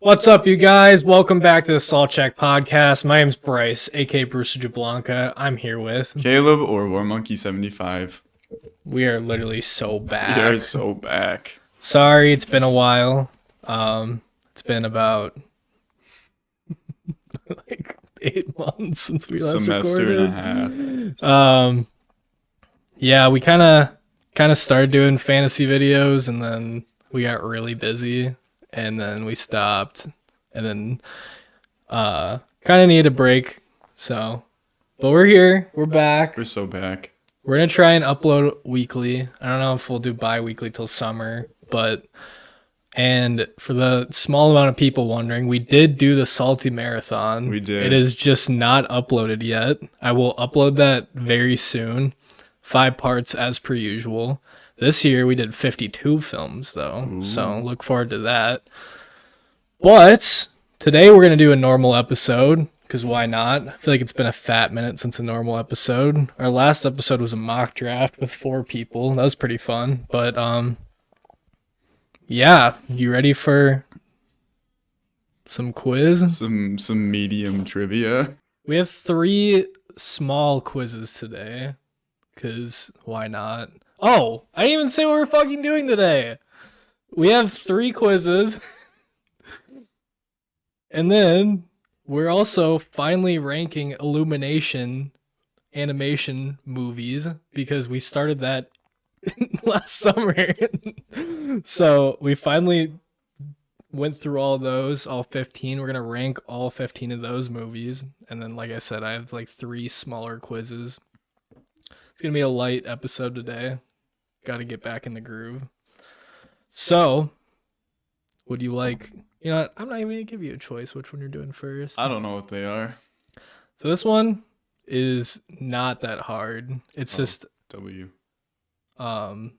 What's up, you guys? Welcome back to the Salt Check Podcast. My name's Bryce, aka Brewster Jablanca. I'm here with Caleb or War Monkey 75. We are literally so We back. are so back. Sorry, it's been a while. It's been about like 8 months since we last Semester recorded. and a half. Yeah, we kind of started doing fantasy videos, and then we got really busy, and then we stopped, and then kind of needed a break. So, but we're here. We're back. We're so back. We're gonna try and upload weekly. I don't know if we'll do bi-weekly till summer, and for the small amount of people wondering, we did do the Salty Marathon. We did. It is just not uploaded yet. I will upload that very soon. 5 parts as per usual. This year we did 52 films though, so look forward to that. But today we're gonna do a normal episode, because why not? I feel like it's been a fat minute since a normal episode. Our last episode was a mock draft with 4 people. That was pretty fun. But yeah, you ready for some quiz? Some medium trivia. We have 3 small quizzes today, because why not? Oh, I didn't even say what we're fucking doing today. We have 3 quizzes. And then we're also finally ranking Illumination animation movies, because we started that last summer. So we finally went through all those, all 15. We're going to rank all 15 of those movies. And then, like I said, I have like 3 smaller quizzes. It's going to be a light episode today. Got to get back in the groove. So, would you like... You know what? I'm not even going to give you a choice which one you're doing first. I don't know what they are. So this one is not that hard. It's just... W. I'm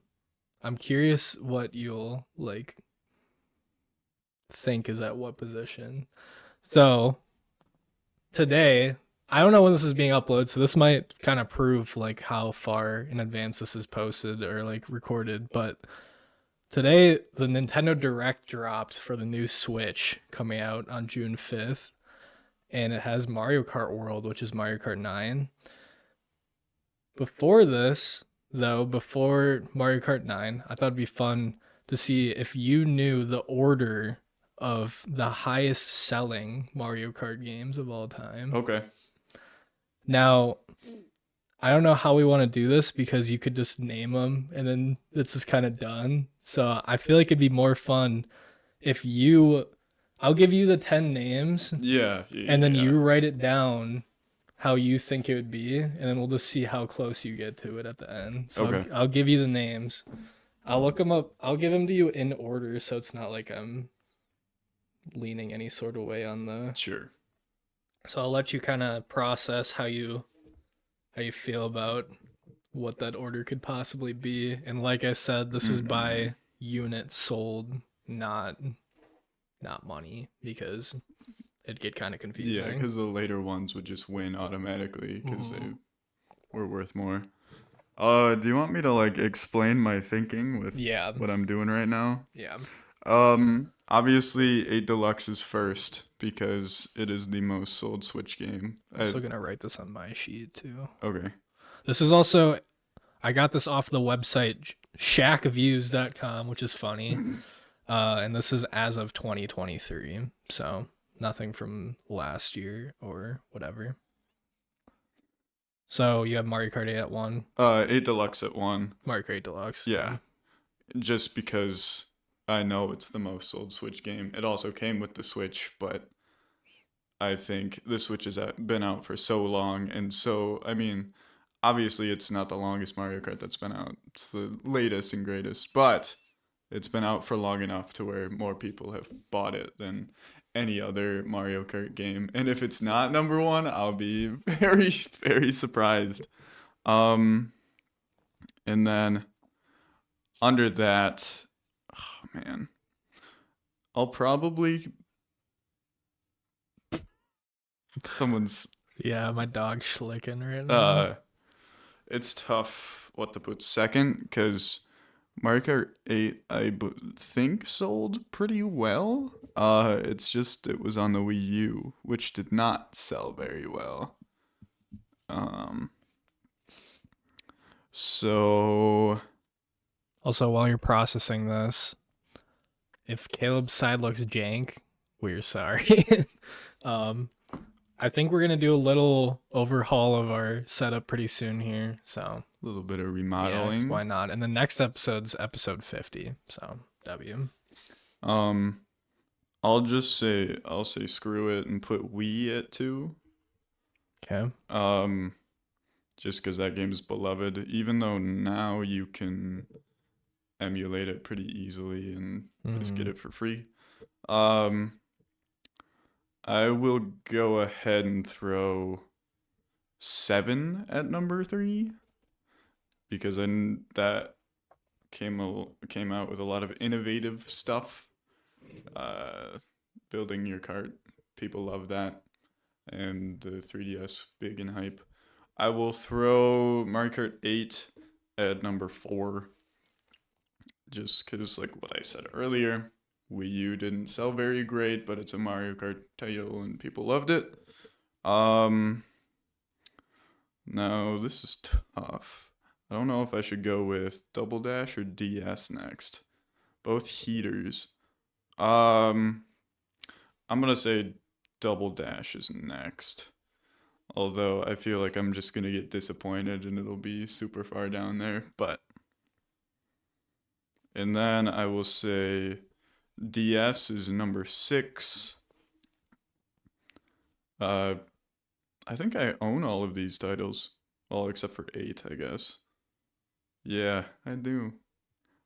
curious what you'll, like, think is at what position. So, today... I don't know when this is being uploaded, so this might kind of prove like how far in advance this is posted or like recorded. But today, the Nintendo Direct dropped for the new Switch coming out on June 5th, and it has Mario Kart World, which is Mario Kart 9. Before this, though, before Mario Kart 9, I thought it'd be fun to see if you knew the order of the highest selling Mario Kart games of all time. Okay. Now, I don't know how we want to do this, because you could just name them and then this is kind of done. So I feel like it'd be more fun if I'll give you the 10 names. Yeah. And then you write it down how you think it would be, and then we'll just see how close you get to it at the end. So Okay. I'll give you the names. I'll look them up. I'll give them to you in order, so it's not like I'm leaning any sort of way on the... Sure. So I'll let you kind of process how you feel about what that order could possibly be. And like I said, this is by units sold, not money, because it'd get kind of confusing. Yeah, because the later ones would just win automatically because they were worth more. Do you want me to like explain my thinking with what I'm doing right now? Yeah. Obviously 8 Deluxe is first because it is the most sold Switch game. I'm also gonna write this on my sheet too. Okay. This is also, I got this off the website shackviews.com, which is funny. And this is as of 2023, so nothing from last year or whatever. So you have Mario Kart 8 at 1. 8 Deluxe at 1. Mario Kart 8 Deluxe. Yeah. Just because I know it's the most sold Switch game. It also came with the Switch, but I think the Switch has been out for so long, and so, I mean, obviously it's not the longest Mario Kart that's been out. It's the latest and greatest, but it's been out for long enough to where more people have bought it than any other Mario Kart game. And if it's not number 1, I'll be very, very surprised. And then under that, oh man, I'll probably... Someone's... Yeah, my dog's schlicking right now. It's tough what to put second, because Mario Kart 8, think sold pretty well. It's just it was on the Wii U, which did not sell very well. Um, so Also, while you're processing this, if Caleb's side looks jank, we're sorry. um, I think we're gonna do a little overhaul of our setup pretty soon here. So a little bit of yeah, 'cause remodeling. why not? And the next episode's episode 50. So W. Um, I'll say screw it and put Wii at 2. Okay. Um, just because that game is beloved, even though now you can emulate it pretty easily and just get Mm, it for free. Um, I will go ahead and throw 7 at number 3 because then that came out with a lot of innovative stuff. Uh, building your cart, people love that, and the 3DS big and hype. I will throw Mario Kart 8 at number 4 just because, like what I said earlier, Wii U didn't sell very great, but it's a Mario Kart title and people loved it. Um, Now this is tough. I don't know if I should go with Double Dash or DS next. Both heaters. Um, I'm gonna say Double Dash is next. Although I feel like I'm just gonna get disappointed and it'll be super far down there. But and then I will say DS is number 6. Uh, I think I own all of these titles. Well, except for 8, I guess. Yeah, I do.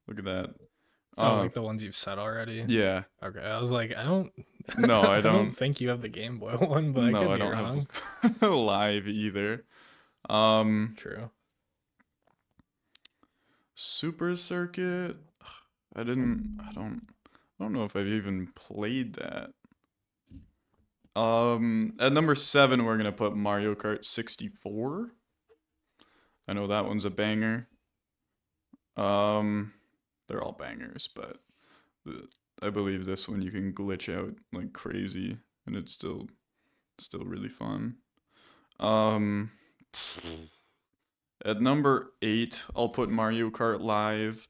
Look at that. Oh, Uh, like the ones you've said already. yeah. Okay, I was like, I don't, No, I I don't don't. think you have the Game Boy one, but I No, could I be don't wrong. have live either. Um, True. Super Circuit. I don't know if I've even played that. At number 7, we're gonna put Mario Kart 64. I know that one's a banger. Um, they're all bangers, but the, I believe this one you can glitch out like crazy, and it's still really fun. Um, at number 8, I'll put Mario Kart Live.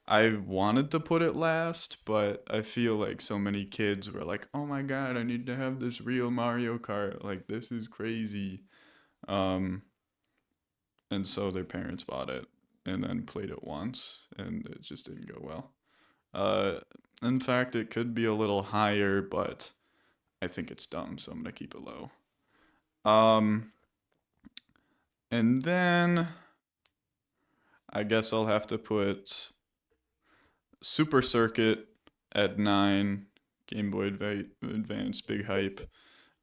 I wanted to put it last, but I feel like so many kids were like, "Oh my god, I need to have this real Mario Kart. Like this is crazy." Um, and so their parents bought it and then played it once, and it just didn't go well. Uh, in fact, it could be a little higher, but I think it's dumb, so I'm gonna keep it low. Um, and then I guess I'll have to put Super Circuit at 9, Game Boy Advance, big hype,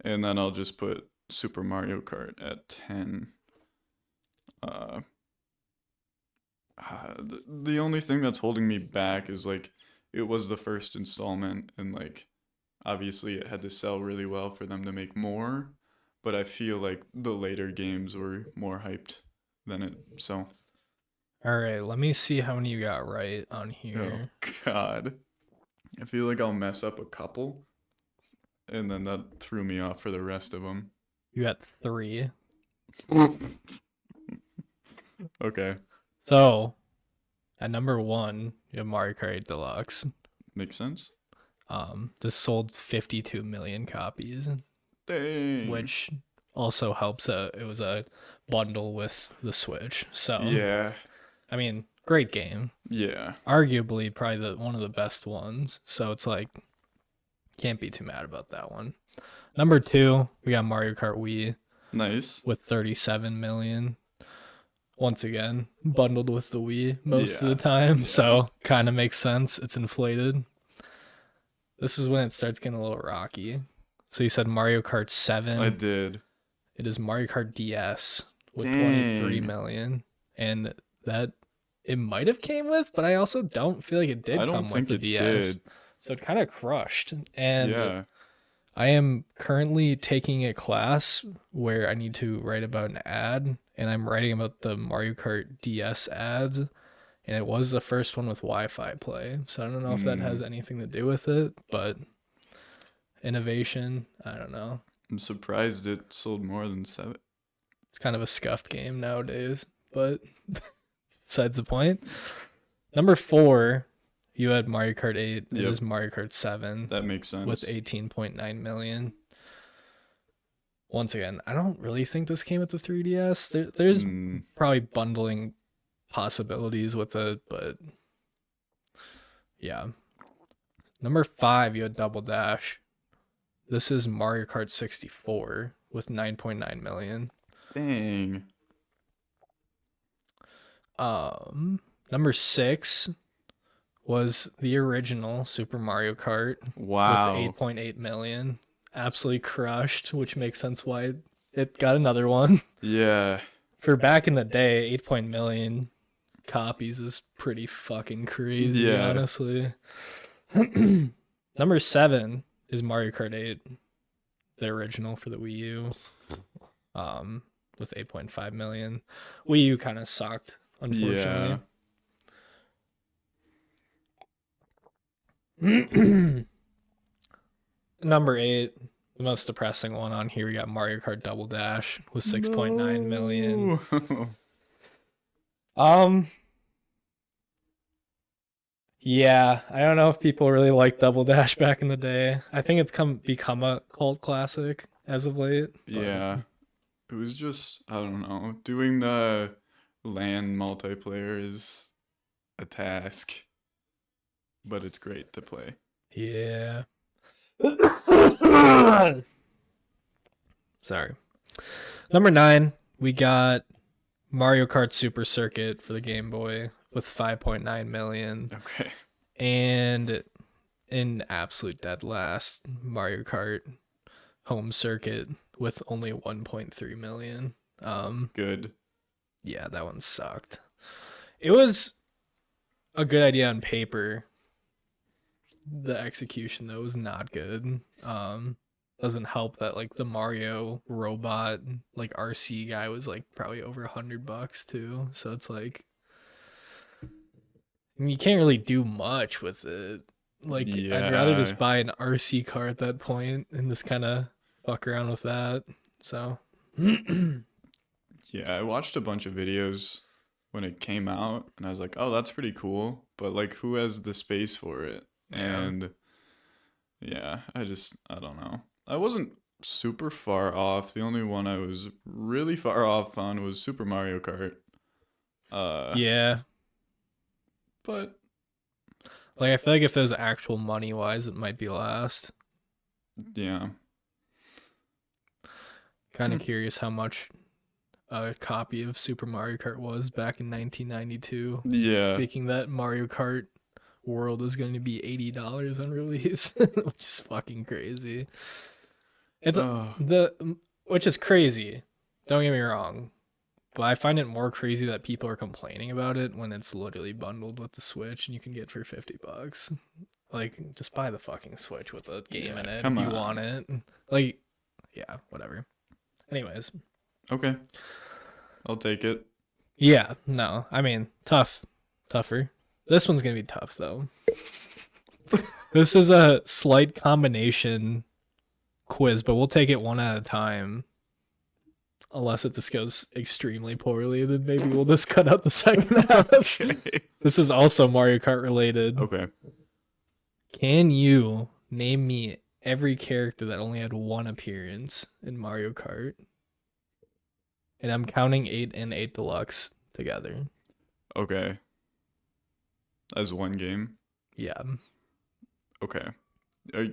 and then I'll just put Super Mario Kart at 10. Uh, the only thing that's holding me back is like it was the first installment, and like obviously it had to sell really well for them to make more, but I feel like the later games were more hyped than it. So, All right, let me see how many you got right on oh here. god, I feel like I'll mess up a couple, and then that threw me off for the rest of them. You got 3. Okay, So at number 1, you have Mario Kart 8 Deluxe. makes sense. This sold 52 million copies, Dang. which also helps. It was a bundle with the Switch. So Yeah, I mean, great game. yeah, Arguably, probably one of the best ones. So it's like can't be too mad about that one. Number 2, we got Mario Kart Wii nice. with 37 million. Once again, bundled with the Wii most of the Yeah, time, yeah. so kind of makes sense. It's inflated. This is when it starts getting a little rocky. So you said Mario Kart I 7. did. It is Mario Kart DS with 23 Dang. million. And that it might have came with, but I also don't feel like it I did don't come with think the it DS. did. So it kind of crushed. And Yeah. I am currently taking a class where I need to write about an ad, and I'm writing about the Mario Kart DS ads. and it was the first one with Wi-Fi play. So I don't know if that has Mm, anything to do with it, but innovation, I don't know. I'm surprised it sold more than 7. It's kind of a scuffed game nowadays, but besides the point. Number 4, you had Mario Kart 8. It Yep, is Mario Kart 7 that makes with sense. 18.9 million. Once again, I don't really think this came with the 3DS. There's Mm, probably bundling possibilities with it, but yeah. Number 5, you had Double Dash. This is Mario Kart 64 with 9.9 million. dang. Number 6 was the original Super Mario Kart with Wow. 8.8 million. Absolutely crushed, which makes sense why it got another one. Yeah. For back in the day, 8 million copies is pretty fucking crazy, Yeah. honestly. Number 7 is Mario Kart 8, the original for the Wii U, um, with 8.5 million. Wii U kind of sucked, Yeah. unfortunately. Number 8, the most depressing one on here, we got Mario Kart Double Dash with 6.9 million. No. Um, yeah, I don't know if people really liked Double Dash back in the day. I think it's become a cult classic as of late, but Yeah. It was just, I don't know, doing the LAN multiplayer is a task, but it's great to play. yeah. Sorry. Number 9, we got Mario Kart Super Circuit for the Game Boy with 5.9 million. Okay. And in absolute dead last, Mario Kart Home Circuit with only 1.3 million. Good. Yeah, that one sucked. It was a good idea on paper. The execution though was not good. Doesn't help that like the Mario robot like RC guy was like probably over $100 too. So it's like you can't really do much with it. Like I'd rather Yeah. just buy an RC car at that point and just kind of fuck around with that. So Yeah, I watched a bunch of videos when it came out and I was like, "Oh, that's pretty cool." But like who has the space for it? yeah. And yeah, I don't know. I wasn't super far off. The only one I was really far off on was Super Mario Kart. Uh, Yeah. but Like I feel like if it was actual money wise, it might be last. yeah. Kind Hmm. of curious how much a copy of Super Mario Kart was back in 1992. Yeah. Speaking that Mario Kart World is going to be $80 on release, which is fucking crazy. It's Oh, the which is crazy. Don't get me wrong, but I find it more crazy that people are complaining about it when it's literally bundled with the Switch and you can get it for $50. Like, just buy the fucking Switch with a game in yeah. it Come if you want on. it. Like, yeah, whatever. Anyways, Okay, I'll take it. yeah, no, I mean, tougher. This one's gonna be tough though. This is a slight combination quiz, but we'll take it one at a time. Unless it just goes extremely poorly, then maybe we'll just cut out the second half. Okay. This is also Mario Kart related. Okay. Can you name me every character that only had one appearance in Mario Kart? And I'm counting 8 and 8 Deluxe together. Okay. As one game. Yeah. Okay.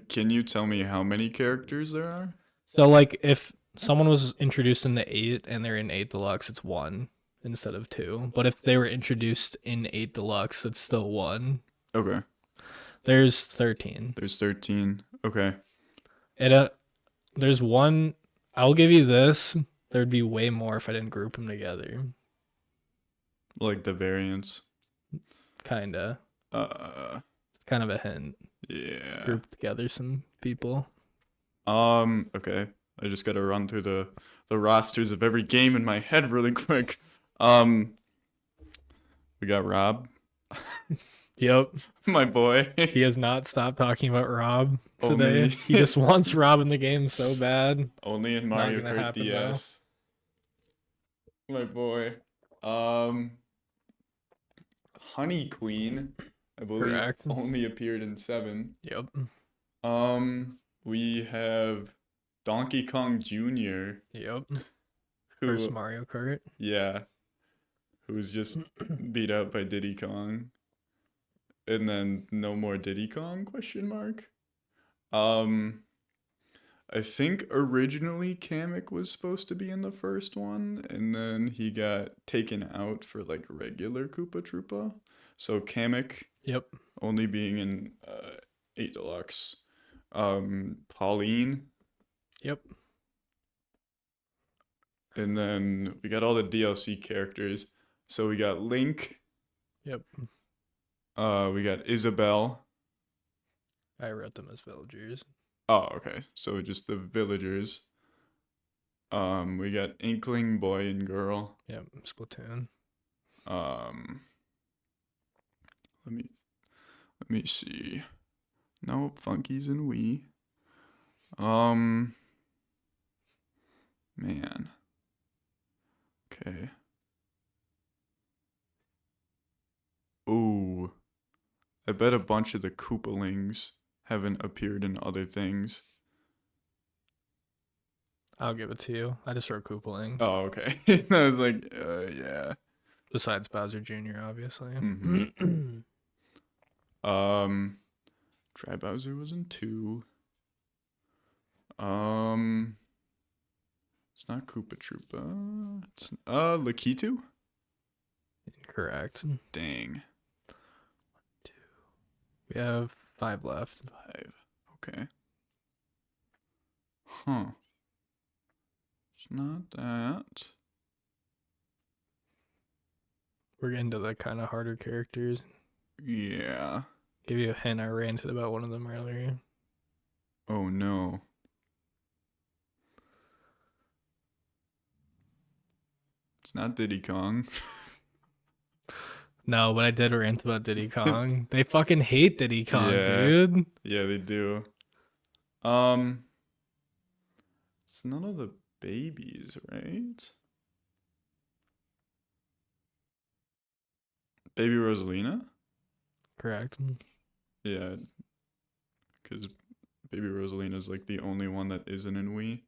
Can you tell me how many characters there are? So, like, if someone was introduced in the 8 and they're in 8 Deluxe, it's 1 instead of 2. But if they were introduced in 8 Deluxe, it's still 1. Okay. There's 13. There's 13. Okay. And there's one. I'll give you this. There'd be way more if I didn't group them together. Like the variants. Kinda. Uh, It's kind of a hint. yeah. Group together some people. Okay. I just gotta run through the rosters of every game in my head really quick. Um, we got Rob. Yep. My boy. He has not stopped talking about Rob today. Only He just wants Rob in the game so bad. only in It's not Mario gonna Kart happen though. DS. My boy. Um, Honey Queen, I believe, Correct. only appeared in 7. Yep. We have Donkey Kong Jr., Yep. First who, Mario Kart. yeah, who's just beat out by Diddy Kong. And then no more Diddy Kong, question mark. Um, I think originally Kamek was supposed to be in the first one, and then he got taken out for like regular Koopa Troopa. So Kamek Yep. only being in 8 Deluxe. Pauline, Yep. and then we got all the DLC characters. So we got Link, Yep. we got Isabelle. I wrote them as villagers. Oh, okay. So just the villagers. We got Inkling, boy and girl. Yep. Splatoon. Um, let me let me see. Nope, Funkies and Wii. Um, man. Okay. Ooh, I bet a bunch of the Koopalings haven't appeared in other things. I'll give it to you. I just wrote Koopalings. Oh, okay. I was like, yeah. Besides Bowser Jr., obviously. Mm-hmm. Um, Dry Bowser was in 2. Um, it's not Koopa Troopa. It's Lakitu. Correct. Dang. We have 5 left. 5. Okay. Huh. It's not that. We're getting to the kind of harder characters. Yeah. Give you a hint. I ranted about one of them earlier. Oh no. It's not Diddy Kong. No, but I did rant about Diddy Kong. They fucking hate Diddy Kong, Yeah. dude. Yeah, they do. Um, it's none of the babies, right? Baby Rosalina? Correct. Yeah, because Baby Rosalina is like the only one that isn't in Wii,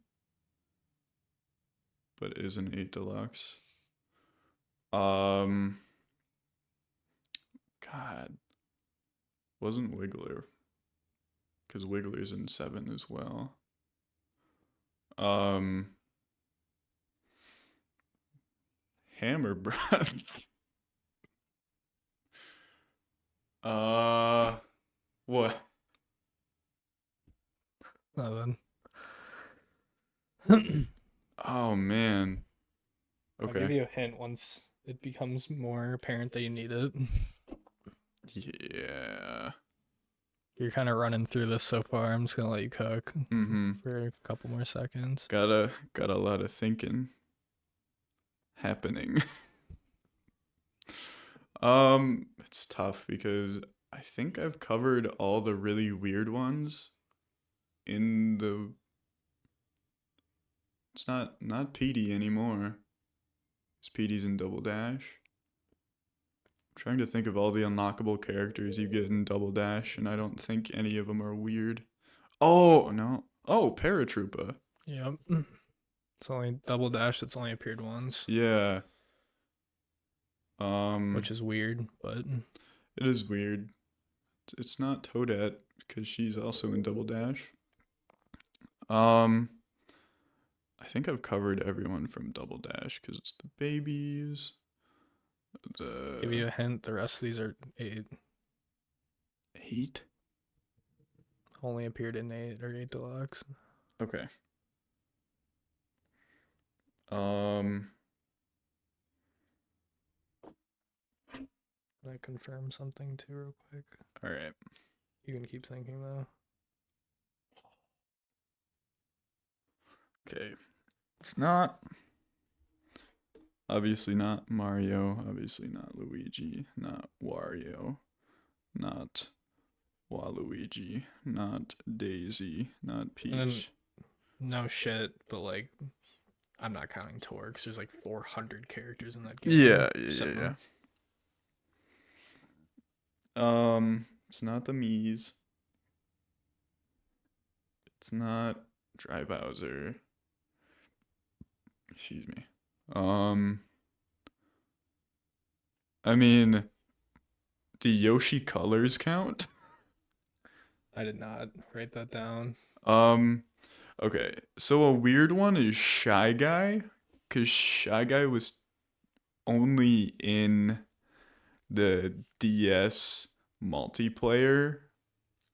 but is in 8 Deluxe. Um, God, wasn't Wiggler, because Wiggler's in 7 as well. Um, Hammer Breath. What? Well, Oh man. I'll give Okay. you a hint once it becomes more apparent that you need it. Yeah. You're kind of running through this so far. I'm just gonna let you cook Mm-hmm. for a couple more seconds. Got a lot of thinking happening. It's tough because I think I've covered all the really weird ones in the it's not Petey anymore. It's Petey's in Double Dash. I'm trying to think of all the unlockable characters you get in Double Dash, and I don't think any of them are weird. Oh no. Oh, Paratroopa. Yep. It's only Double Dash that's only appeared once, Yeah. which is weird, but It is weird. It's not Toadette because she's also in Double Dash. Um, I think I've covered everyone from Double Dash because it's the babies. give The you a hint. The rest of these are 8. 8. Only appeared in 8 or 8 Deluxe. Okay. Um, Can I confirm something too, real quick? all right. You can keep thinking though. Okay. It's not. Obviously not Mario. Obviously not Luigi. Not Wario. Not Waluigi. Not Daisy. Not And then Peach. no shit, but like I'm not counting Tor because there's like 400 characters in that game. Yeah, yeah, So yeah, yeah. It's not the Mii's. It's not Dry Bowser. Excuse me. Um, I mean, the Yoshi colors count? I did not write that down. Um, okay. So a weird one is Shy Guy, because Shy Guy was only in the DS multiplayer.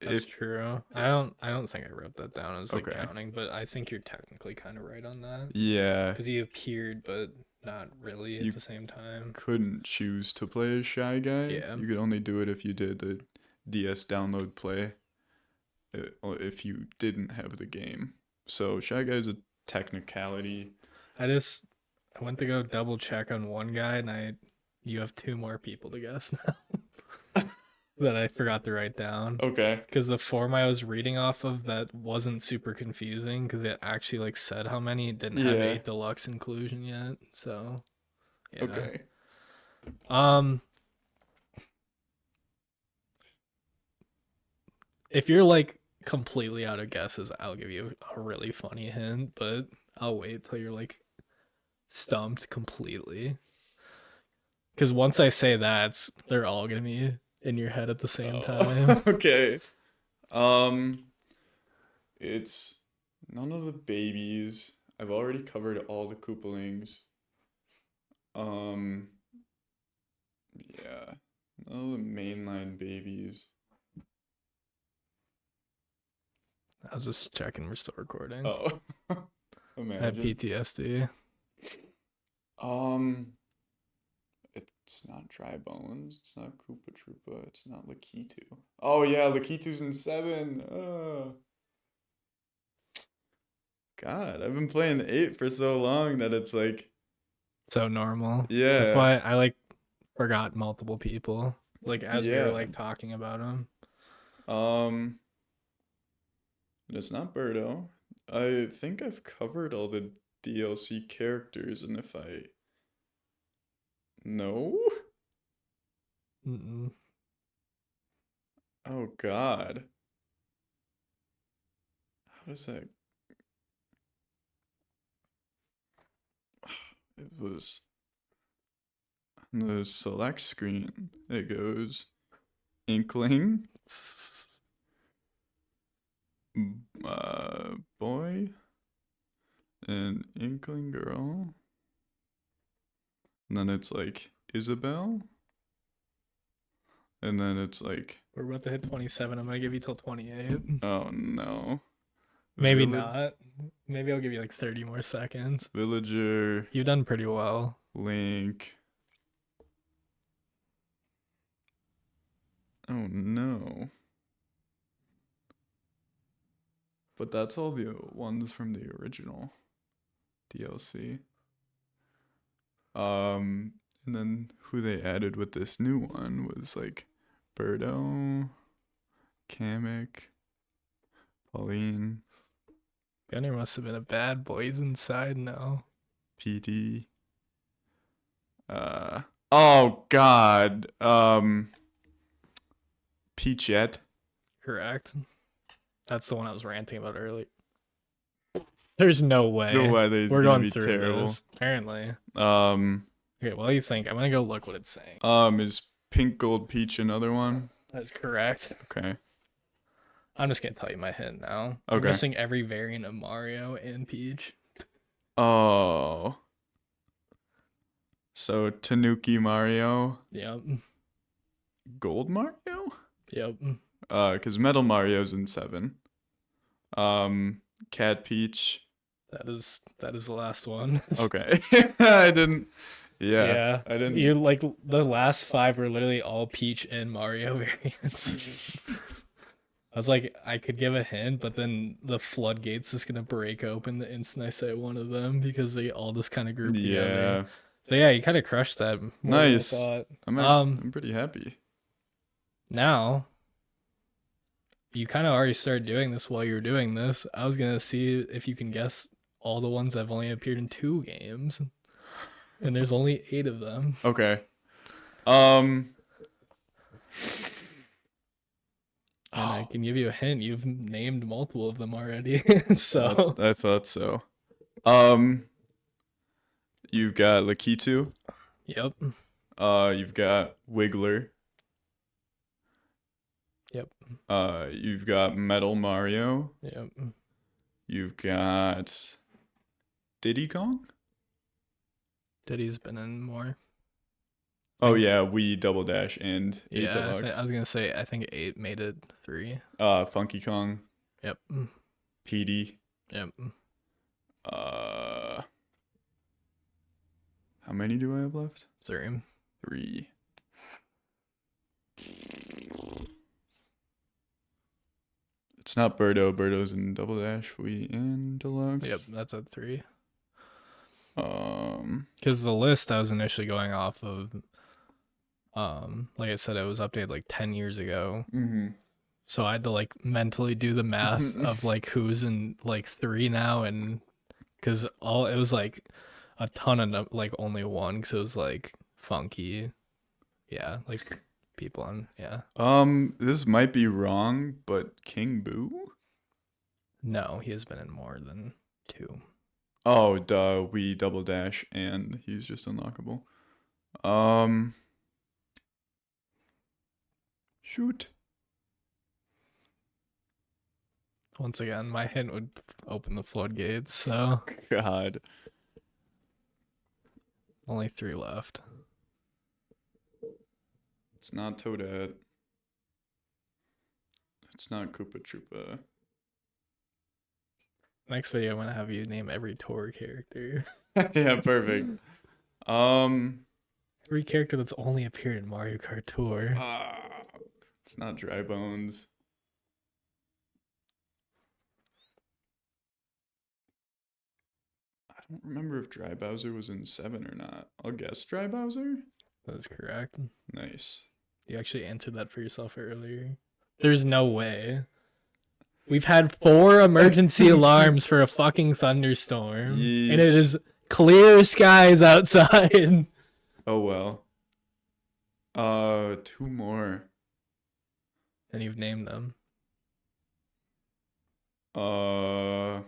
That's If true. I don't think I wrote that down as like okay. counting, but I think you're technically kind of right on that Yeah, because he appeared, but not really at you the same time. couldn't choose to play as Shy Guy. Yeah, You could only do it if you did the DS download play, if you didn't have the game. So Shy Guy is a technicality. I went to go double check on one guy, and you have two more people to guess now that I forgot to write down. Okay. Because the form I was reading off of that wasn't super confusing because it actually like said how many. It didn't have Yeah. a deluxe inclusion yet. So yeah. Okay. Um if you're like completely out of guesses, I'll give you a really funny hint, but I'll wait till you're like stumped completely. Because once I say that, they're all gonna be in your head at the same time. Oh, okay. Um, it's none of the babies. I've already covered all the Koopalings. Um, yeah, none of the mainline babies. I was just checking we're still recording. Oh, I have imagine. PTSD. Um, it's not Dry Bones. It's not Koopa Troopa. It's not Lakitu. Oh yeah, Lakitu's in 7. God, I've been playing 8 for so long that it's like, So normal. That's yeah, why I like forgot multiple people. Like as we were yeah. like talking about them. Um, and it's not Birdo. I think I've covered all the DLC characters, and if I no, Mm-mm. oh God, how does that? It was on the select screen. It goes Inkling, boy, and Inkling girl, and then it's like Isabel, and then it's like, We're about to hit 27. I'm gonna give you till 28. oh no, Maybe Village not. Maybe I'll give you like 30 more seconds. Villager, You've done pretty well. Link. Oh no. But that's all the ones from the original DLC. And then who they added with this new one was like Birdo, Kamek, Pauline, Gunner must have been a bad boy. He's inside now. PT. Oh God. Peachette. Correct. That's the one I was ranting about earlier. There's no way. No way that We're gonna going be through terrible. this. Apparently. Um, Okay, what do you think? I'm gonna go look what it's saying. is Pink Gold Peach another one? That's correct. Okay. I'm just gonna tell you my hint now. Okay. I'm missing every variant of Mario and Peach. Oh. So Tanuki Mario, Yep. Gold Mario? Yep. Because Metal Mario's in 7. Cat Peach. That is the last one. Okay. I didn't. Yeah. Yeah. I didn't. You like the last 5 were literally all Peach and Mario variants. I was like, I could give a hint, but then the floodgates is gonna break open the instant I say one of them because they all just kind of group together. Yeah. So yeah, you kind of crushed that more than I Nice. thought. I'm pretty happy. Now you kind of already started doing this while you were doing this. I was gonna see if you can guess all the ones that have only appeared in 2 games, and there's only 8 of them. Okay. Um. And I Oh, can give you a hint. You've named multiple of them already. I, So, I thought so. Um. You've got Lakitu. yep. You've got Wiggler. Yep. You've got Metal Mario. Yep. You've got Diddy Kong. Diddy's been in more. Oh yeah, Wii Double Dash and 8 Yeah, I Deluxe. was gonna say I think 8 made it 3. Funky Kong, Yep. PD. Yep. Uh, how many do I have left? 3. 3. It's not Birdo. Birdo's in Double Dash, Wii, and Deluxe. Yep, that's at 3. Um, Because the list I was initially going off of, like I said, it was updated like 10 years ago. mhm. So I had to like mentally do the math of like who's in like 3 now, and because all it was like a ton of like only one, because it was like funky, yeah, like people on, yeah. This might be wrong, but King Boo? No, he has been in more than 2. Oh, duh, Wii Double Dash, and he's just unlockable. Um, shoot. Once again, my hint would open the floodgates, so God. only 3 left. It's not Toadette. It's not Koopa Troopa. Next video, I'm gonna have you name every Tor character. Yeah, perfect. Um, Every character that's only appeared in Mario Kart Tour. ah, it's not Dry Bones. I don't remember if Dry Bowser was in 7 or not. I'll guess Dry Bowser. That is correct. Nice. You actually answered that for yourself earlier. There's no way. We've had 4 emergency alarms for a fucking thunderstorm, and it Yeesh. is clear skies outside. Oh well. 2 more. And you've named them. I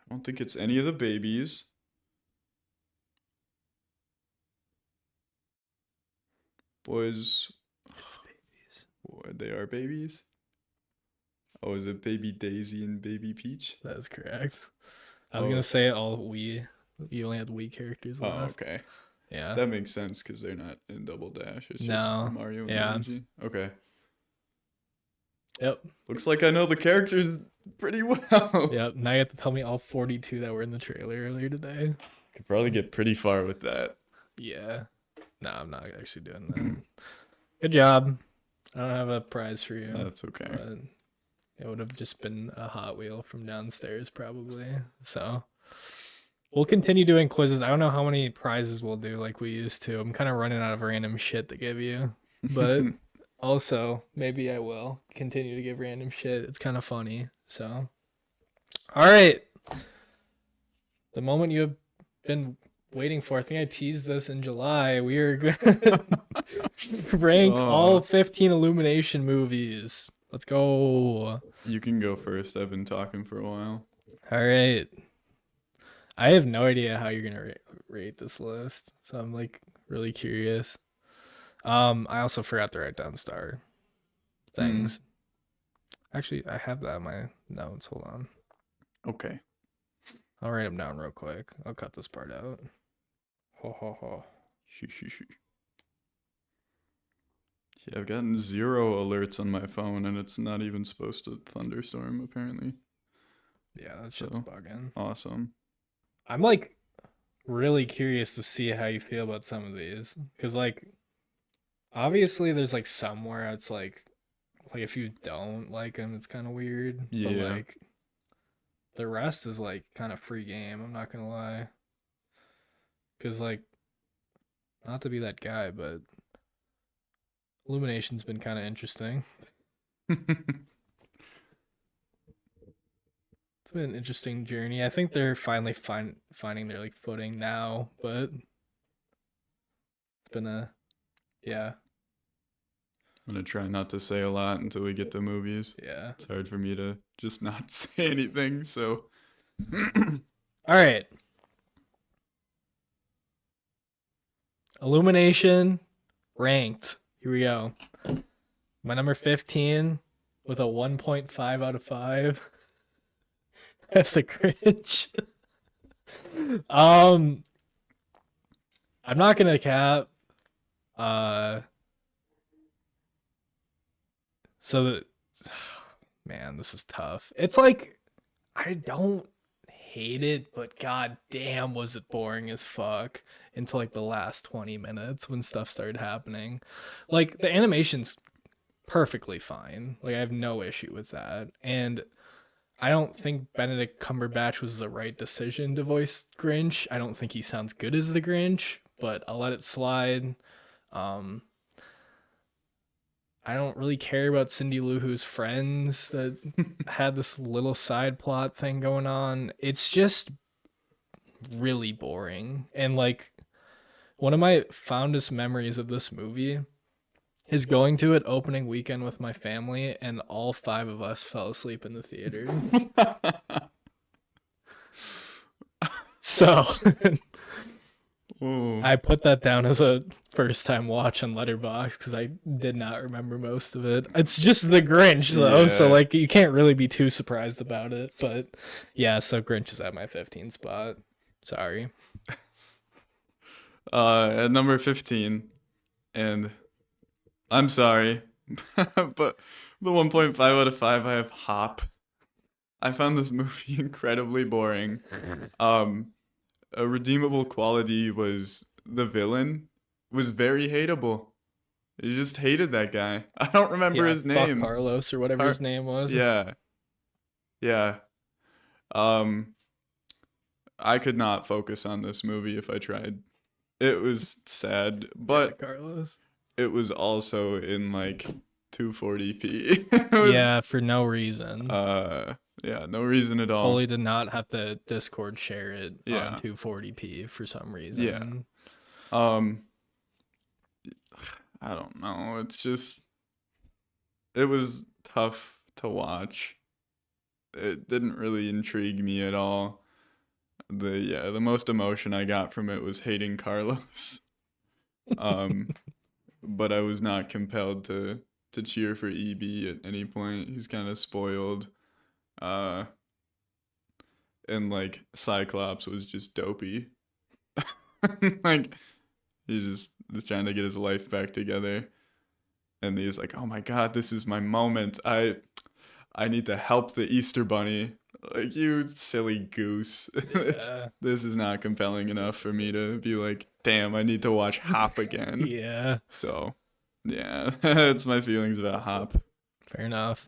don't think it's any of the babies. Boys, It's babies. what, they are babies? Oh, is it Baby Daisy and Baby Peach? That is correct. I was Oh. gonna say all Wii. You only had Wii characters Oh, left. okay. Yeah. That makes sense because they're not in Double Dash. It's No, just Mario and yeah. Luigi. Okay. Yep. Looks like I know the characters pretty well. Yep. Now you have to tell me all 42 that were in the trailer earlier today. Could probably get pretty far with that. Yeah. No, I'm not actually doing that. Good job. I don't have a prize for you. That's okay. But it would have just been a Hot Wheel from downstairs, probably. So we'll continue doing quizzes. I don't know how many prizes we'll do like we used to. I'm kind of running out of random shit to give you. But also, maybe I will continue to give random shit. It's kind of funny. So, all right. The moment you have been waiting for. I think I teased this in July. We are going to rank all 15 Illumination movies. Let's go. You can go first. I've been talking for a while. All right. I have no idea how you're gonna rate this list, so I'm like really curious. I also forgot to write down star things. Actually, I have that in my notes. Hold on. Okay. I'll write them down real quick. I'll cut this part out. Ho ho ho. Yeah, I've gotten 0 alerts on my phone, and it's not even supposed to thunderstorm, apparently. Yeah, that shit's bugging. Awesome. I'm like really curious to see how you feel about some of these, because like obviously there's like somewhere it's like if you don't like them, it's kind of weird. Yeah. But like the rest is like kind of free game. I'm not gonna lie. Cause like, not to be that guy, but Illumination's been kind of interesting. It's been an interesting journey. I think they're finally finding their like footing now, but it's been a yeah, I'm gonna try not to say a lot until we get to movies. yeah. It's hard for me to just not say anything, so All right. Illumination ranked. Here we go. My number 15 with a 1.5 out of 5. That's the cringe. um I'm not gonna cap. Uh so the man, this is tough. It's like I don't hate it, but god damn was it boring as fuck until like the last 20 minutes when stuff started happening. Like the animation's perfectly fine. Like I have no issue with that. And I don't think Benedict Cumberbatch was the right decision to voice Grinch. I don't think he sounds good as the Grinch, but I'll let it slide. Um I don't really care about Cindy Lou Who's friends that had this little side plot thing going on. It's just really boring. And like one of my fondest memories of this movie is going to it opening weekend with my family, and all 5 of us fell asleep in the theater. So Ooh. I put that down as a first time watch on Letterboxd because I did not remember most of it. It's just the Grinch though, so Yeah. like you can't really be too surprised about it. But yeah, so Grinch is at my 15 spot. Sorry. At number 15, and I'm sorry, but the 1.5 out of 5, I have Hop. I found this movie incredibly boring. A redeemable quality was the villain was very hateable. You just hated that guy. I don't remember Yeah, his fuck name. Carlos or whatever his name was. Yeah, yeah. Um, I could not focus on this movie if I tried. It was sad, Yeah, but Carlos. it was also in like 240p. It was, Yeah, for no reason. yeah, no reason at all. Totally did not have to Discord share it on Yeah. 240p for some reason. Yeah. Um, I don't know. It's just it was tough to watch. It didn't really intrigue me at all. The most emotion I got from it was hating Carlos. But I was not compelled to cheer for EB at any point. He's kind of spoiled. And like Cyclops was just dopey. Like he's just trying to get his life back together. And he's like, "Oh my god, this is my moment. I need to help the Easter bunny." Like, you silly goose. Yeah. This is not compelling enough for me to be like, "Damn, I need to watch Hop again." Yeah, So, yeah, that's my feelings about Hop. fair enough.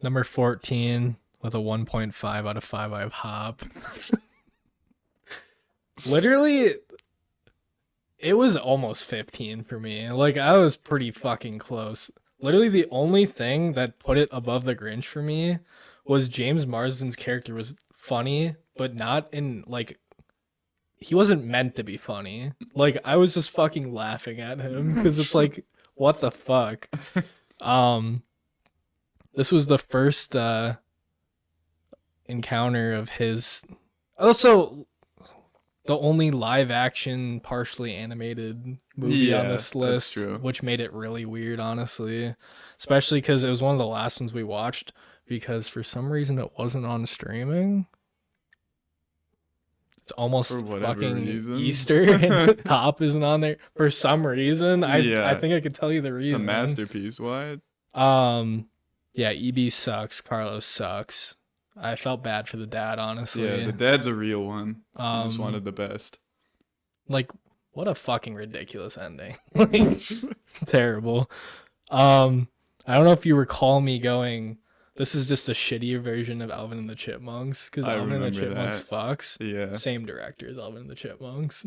Number 14 with a 1.5 out of 5, I have Hop. Literally, it was almost 15 for me. Like, I was pretty fucking close. Literally, the only thing that put it above the Grinch for me was James Marsden's character was funny, but not in, like, he wasn't meant to be funny. Like, I was just fucking laughing at him because it's like, what the fuck? This was the first encounter of his. Also, the only live action, partially animated movie on Yeah, this that's list, true. which made it really weird, honestly. Especially because it was one of the last ones we watched, because for some reason it wasn't on streaming. It's For almost whatever fucking reason. Easter, and Hop isn't on there for some reason. I Yeah. think I could tell you the It's a reason. masterpiece. What? Yeah, EB sucks. Carlos sucks. I felt bad for the dad, honestly. Yeah, the dad's a real one. He just Um, wanted the best. Like, what a fucking ridiculous ending. Like, terrible. I don't know if you recall me going, This is just a shittier version of Alvin and the Chipmunks because I Alvin and the remember Chipmunks that. fucks. Yeah. Same director as Alvin and the Chipmunks.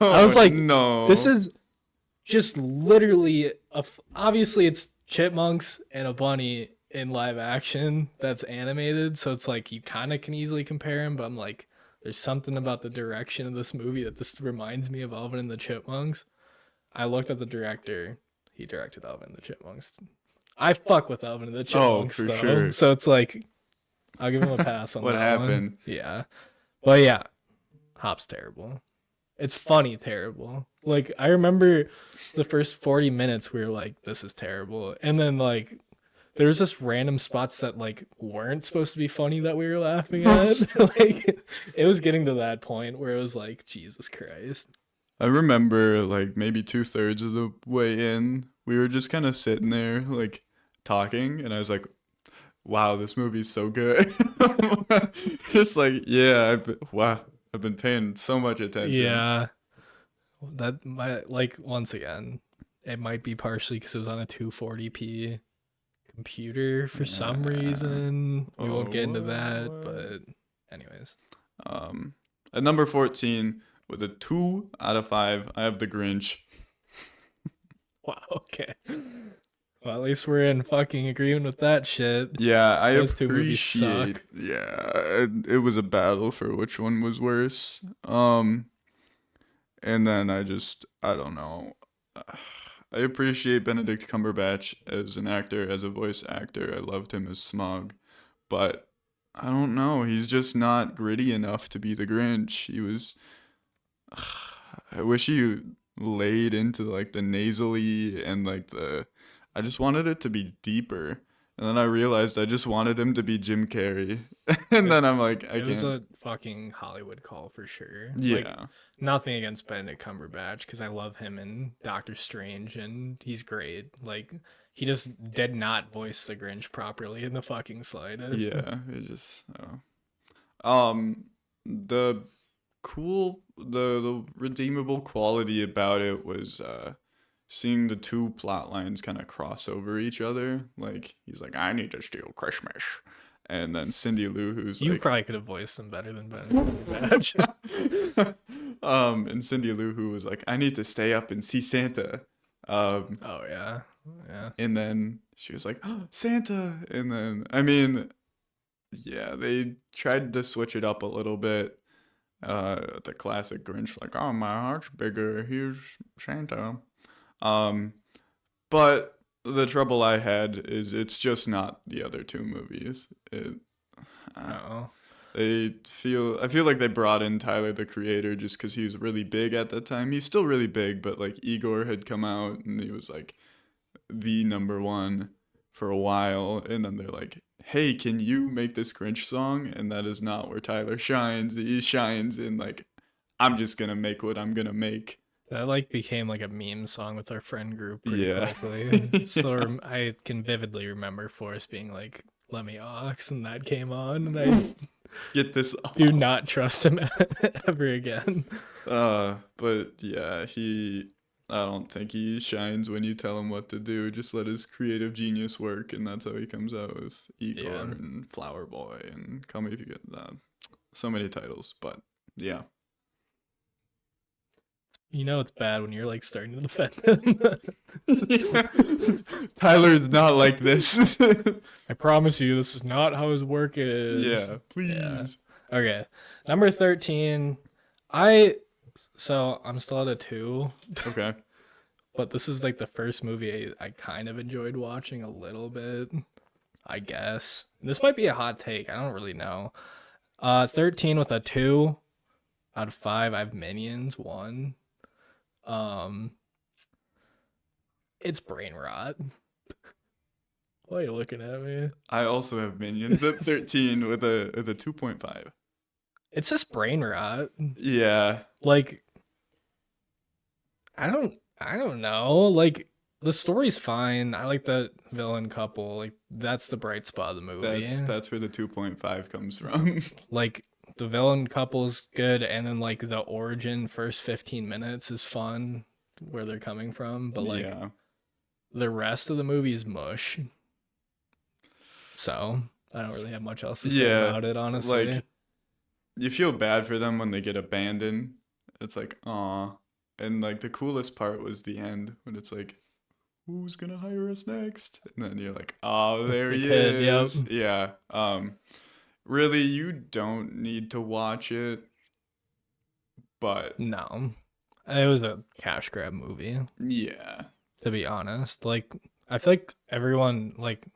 I Oh was like, this no. is just literally obviously it's chipmunks and a bunny in live action that's animated, so it's like you kind of can easily compare them, but I'm like, there's something about the direction of this movie that just reminds me of Alvin and the Chipmunks. I looked at the director. He directed Alvin and the Chipmunks. I fuck with Alvin and the Oh, Chipmunks for though, sure. so it's like I'll give him a pass on What that one. happened? Yeah, but yeah, Hop's terrible. It's funny terrible. Like I remember the first 40 minutes we were like, this is terrible. And then like there's just random spots that like weren't supposed to be funny that we were laughing at. Like it was getting to that point where it was like, Jesus Christ. I remember like maybe 2/3 of the way in, we were just kind of sitting there like talking, and I was like, "Wow, this movie's so good." Just like, yeah, wow, I've been paying so much attention. Yeah. That might like once again, it might be partially because it was on a 240p computer for some Yeah. reason. We won't get into that, What? but anyways. Um, at number 14 with a 2 out of 5, I have The Grinch. Wow, okay. Well, at least we're in fucking agreement with that shit. Yeah, I Those two movies appreciate. suck. Yeah, it was a battle for which one was worse. And then I don't know. I appreciate Benedict Cumberbatch as an actor, as a voice actor. I loved him as Smog, but I don't know. He's just not gritty enough to be the Grinch. He was. I wish he laid into like the nasally and like the. I just wanted it to be deeper. And then I realized I just wanted him to be Jim Carrey. And then I'm like, I It was can't. a fucking Hollywood call for sure. Like Yeah. nothing against Benedict Cumberbatch because I love him in Doctor Strange and he's great. Like he just did not voice the Grinch properly in the fucking slightest. Yeah. It just. Um, the the redeemable quality about it was seeing the two plot lines kind of cross over each other. Like he's like, I need to steal Christmas, and then Cindy Lou who's You like, probably could have voiced him better than Benedict Cumberbatch. and Cindy Lou who was like, I need to stay up and see Santa. Oh yeah, yeah. And then she was like, oh, Santa, and then I mean, yeah, they tried to switch it up a little bit. The classic Grinch, like, oh, my heart's bigger. Here's Santa. Um, but the trouble I had is it's just not the other two movies. Uh, Oh, I feel like they brought in Tyler the Creator just because he was really big at the time. He's still really big, but like Igor had come out and he was like the number one for a while, and then they're like, "Hey, can you make this Grinch song?" And that is not where Tyler shines. He shines in like, I'm just gonna make what I'm gonna make. that like became like a meme song with our friend group pretty Yeah. quickly. Still, Yeah. I can vividly remember Forrest being like, "Let me ox," and that came on, and I Get this do off. not trust him ever again. But yeah, I don't think he shines when you tell him what to do. Just let his creative genius work, and that's how he comes out with Igor Yeah, and Flower Boy and Call Me If You Get That. So many titles, but yeah. you know it's bad when you're like starting to defend him. Tyler's not like this. I promise you, this is not how his work is. Yeah, Yeah. please. Okay. Number 13. I'm still at a 2, Okay. but this is like the first movie I kind of enjoyed watching a little bit, I guess. This might be a hot take. I don't really know. 13 with a 2 out of 5. I have Minions 1. It's Brain Rot. Why are you looking at me? I also have Minions at 13 with a 2.5. It's just Brain Rot. Yeah. Like I don't know. Like the story's fine. I like the villain couple. Like that's the bright spot of the movie. That's where the 2.5 comes from. Like the villain couple's good, and then like the origin first 15 minutes is fun where they're coming from, but like Yeah. the rest of the movie is mush. So I don't really have much else to say Yeah, about it, honestly. like you feel bad for them when they get abandoned. It's like, aw. And like the coolest part was the end when it's like, who's gonna hire us next? And then you're like, oh, It's there the he kid. Yep. is. Yeah. Really, you don't need to watch it, but No, it was a cash grab movie, yeah. to be honest. Like, I feel like everyone, like,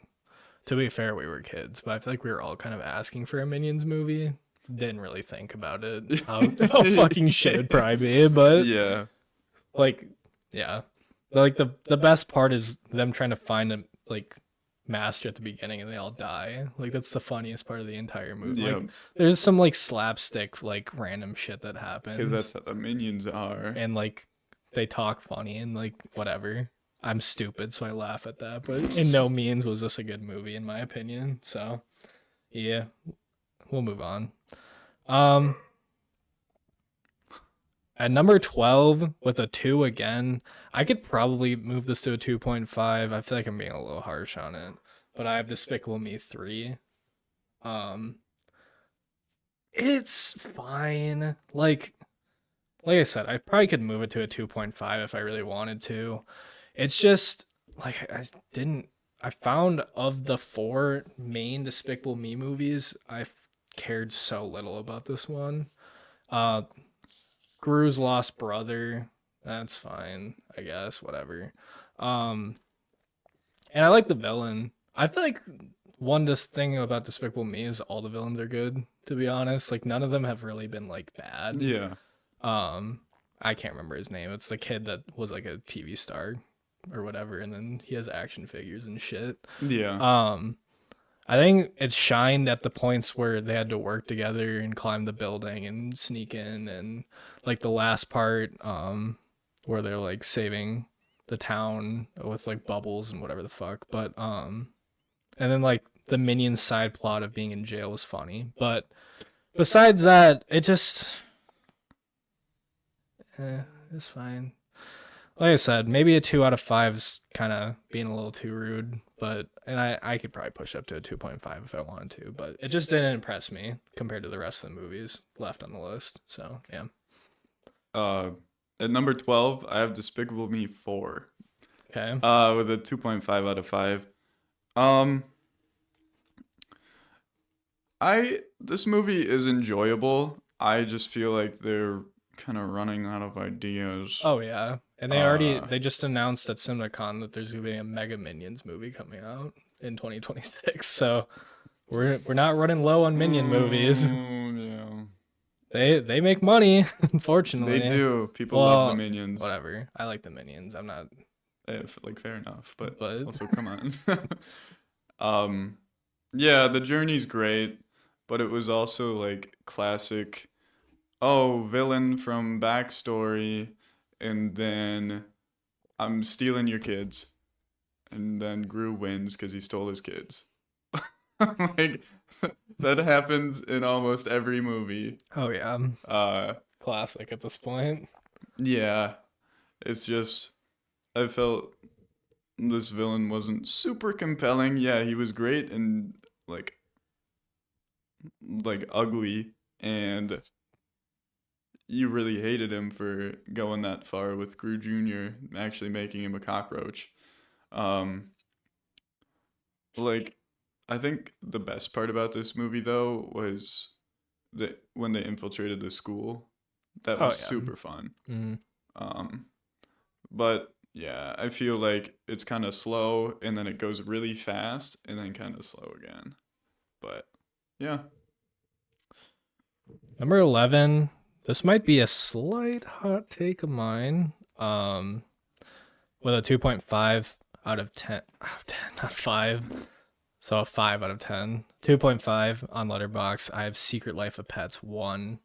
to be fair, we were kids, but I feel like we were all kind of asking for a Minions movie. Didn't really think about it, how fucking shit it'd probably be, but Yeah. like, yeah, like the best part is them trying to find a like master at the beginning and they all die. Like that's the funniest part of the entire movie. Yeah. Like there's some like slapstick like random shit that Because that's happens how the minions are. and like they talk funny and like whatever. I'm stupid, so I laugh at that. But in no means was this a good movie in my opinion. So yeah, we'll move on. Um, at number 12 with a 2 again, I could probably move this to a 2.5. I feel like I'm being a little harsh on it, but I have Despicable Me 3. Um, it's fine. Like I said, I probably could move it to a 2.5 if I really wanted to. It's just like I found of the 4 main Despicable Me movies, I cared so little about this one. Uh Gru's lost brother, that's fine, I guess, whatever. Um and I like the villain. I feel like one just thing about Despicable Me is all the villains are good, to be honest. Like none of them have really been like bad. Yeah. Um, I can't remember his name. It's the kid that was like a TV star or whatever, and then he has action figures and shit. Yeah. Um, I think it shined at the points where they had to work together and climb the building and sneak in, and like the last part, where they're like saving the town with like bubbles and whatever the fuck. But and then like the minions side plot of being in jail was funny, but besides that, it just it's fine. Like I said, maybe a 2 out of 5 is kind of being a little too rude, but and I could probably push up to a 2.5 if I wanted to, but it just didn't impress me compared to the rest of the movies left on the list. So yeah. At number 12, I have Despicable Me 4. Okay. With a 2.5 out of 5. Um, this movie is enjoyable. I just feel like they're kind of running out of ideas. Oh yeah. And they just announced at CinemaCon that there's gonna be a Mega Minions movie coming out in 2026. So we're not running low on Minion movies. Yeah. They make money, unfortunately. They do. People love the Minions. Whatever. I like the Minions. I'm not. Like fair enough, but But also come on. Yeah, the journey's great, but it was also like classic. Oh, villain from backstory, and then I'm stealing your kids, and then Gru wins because he stole his kids. Like that happens in almost every movie. oh yeah, Uh, classic at this point. yeah, it's just I felt this villain wasn't super compelling. Yeah, he was great and like ugly, and you really hated him for going that far with Gru Jr. actually making him a cockroach. Um, like I think the best part about this movie though was that when they infiltrated the school, that Oh was yeah. super fun. Mm. But yeah, I feel like it's kind of slow and then it goes really fast and then kind of slow again. But yeah. Number 11. This might be a slight hot take of mine. With a 2.5 out of 10, not 5. So a 5 out of 10. 2.5 on Letterboxd. I have Secret Life of Pets 1.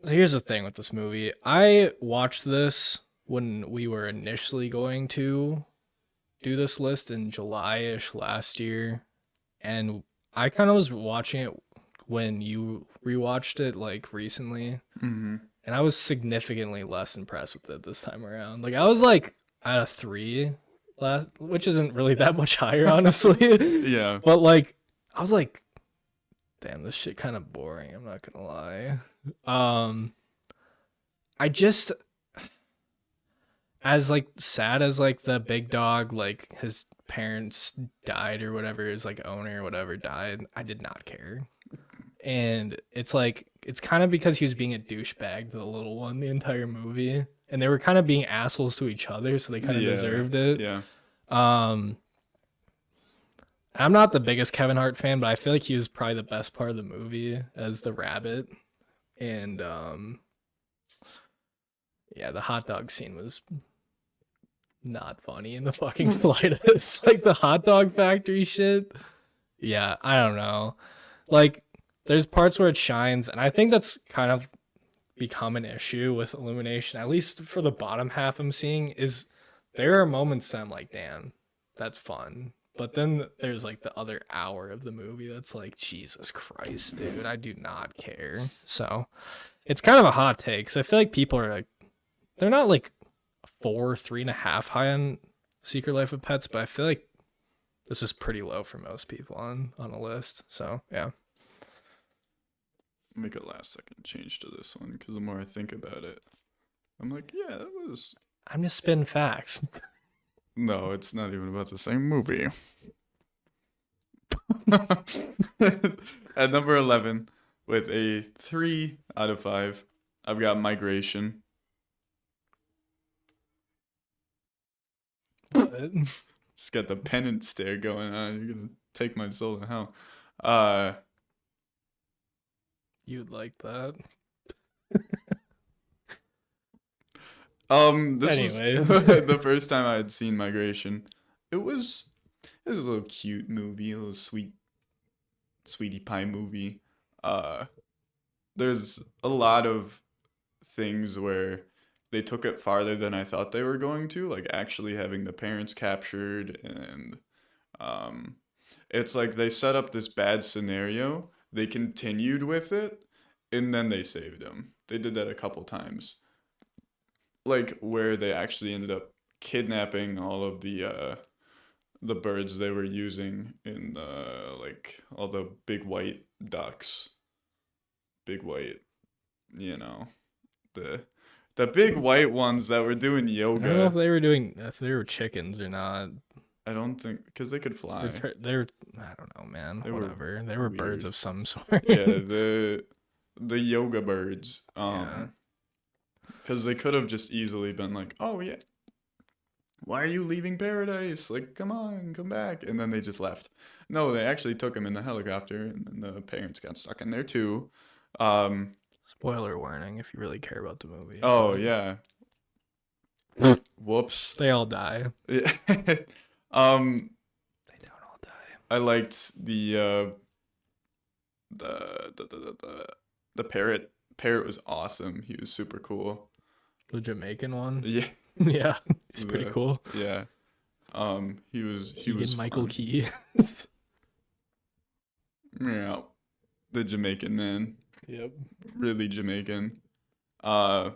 So here's the thing with this movie. I watched this when we were initially going to do this list in July-ish last year, and I kind of was watching it when you rewatched it like recently, Mm-hmm. and I was significantly less impressed with it this time around. Like I was like at a 3 which isn't really that much higher, honestly. Yeah. But like, I was like, damn, this shit kind of boring. I'm not gonna lie. Um, I just as like sad as like the big dog, like his parents died or whatever, his like owner or whatever died. I did not care. And it's like it's kind of because he was being a douchebag to the little one the entire movie, and they were kind of being assholes to each other, so they kind of Yeah. deserved it. Yeah. Um, I'm not the biggest Kevin Hart fan, but I feel like he was probably the best part of the movie as the rabbit. And yeah, the hot dog scene was not funny in the fucking slightest. Like the hot dog factory shit. Yeah, I don't know. Like there's parts where it shines, and I think that's kind of become an issue with Illumination, at least for the bottom half I'm seeing, is there are moments that I'm like, damn, that's fun. But then there's like the other hour of the movie that's like, Jesus Christ, dude, I do not care. So it's kind of a hot take. So I feel like people are like, they're not like 4, 3.5 high on Secret Life of Pets, but I feel like this is pretty low for most people on a list. So yeah. Make a last second change to this one because the more I think about it, I'm like, yeah, that was. I'm just spitting facts. No, it's not even about the same movie. At number 11, with a 3 out of 5, I've got Migration. Just got the penance stare going on. You're gonna take my soul to hell. You'd like that. This Anyway. was the first time I had seen Migration. It was a little cute movie, a little sweetie pie movie. There's a lot of things where they took it farther than I thought they were going to, like actually having the parents captured, and um, it's like they set up this bad scenario, they continued with it, and then they saved him. They did that a couple times, like where they actually ended up kidnapping all of the birds they were using in like all the big white ducks, big white, you know, the the big white ones that were doing I don't know if yoga. they were doing if they were chickens or not. I don't think because they could fly. They're I don't know, man. They were Whatever. They were birds weird. of some sort. Yeah, the yoga birds. Yeah. Because they could have just easily been like, oh yeah, why are you leaving paradise? Like, come on, come back. And then they just left. No, they actually took him in the helicopter, and then the parents got stuck in there too. Um, Spoiler warning if you really care about the movie. oh But yeah. Whoops. they all die. Yeah. They don't all die. I liked the parrot. Parrot was awesome. He was super cool. The Jamaican one. Yeah. Yeah. He's pretty The- cool. Yeah. He was Michael fun. Key. Yeah. The Jamaican man. Yep. Really Jamaican. Uh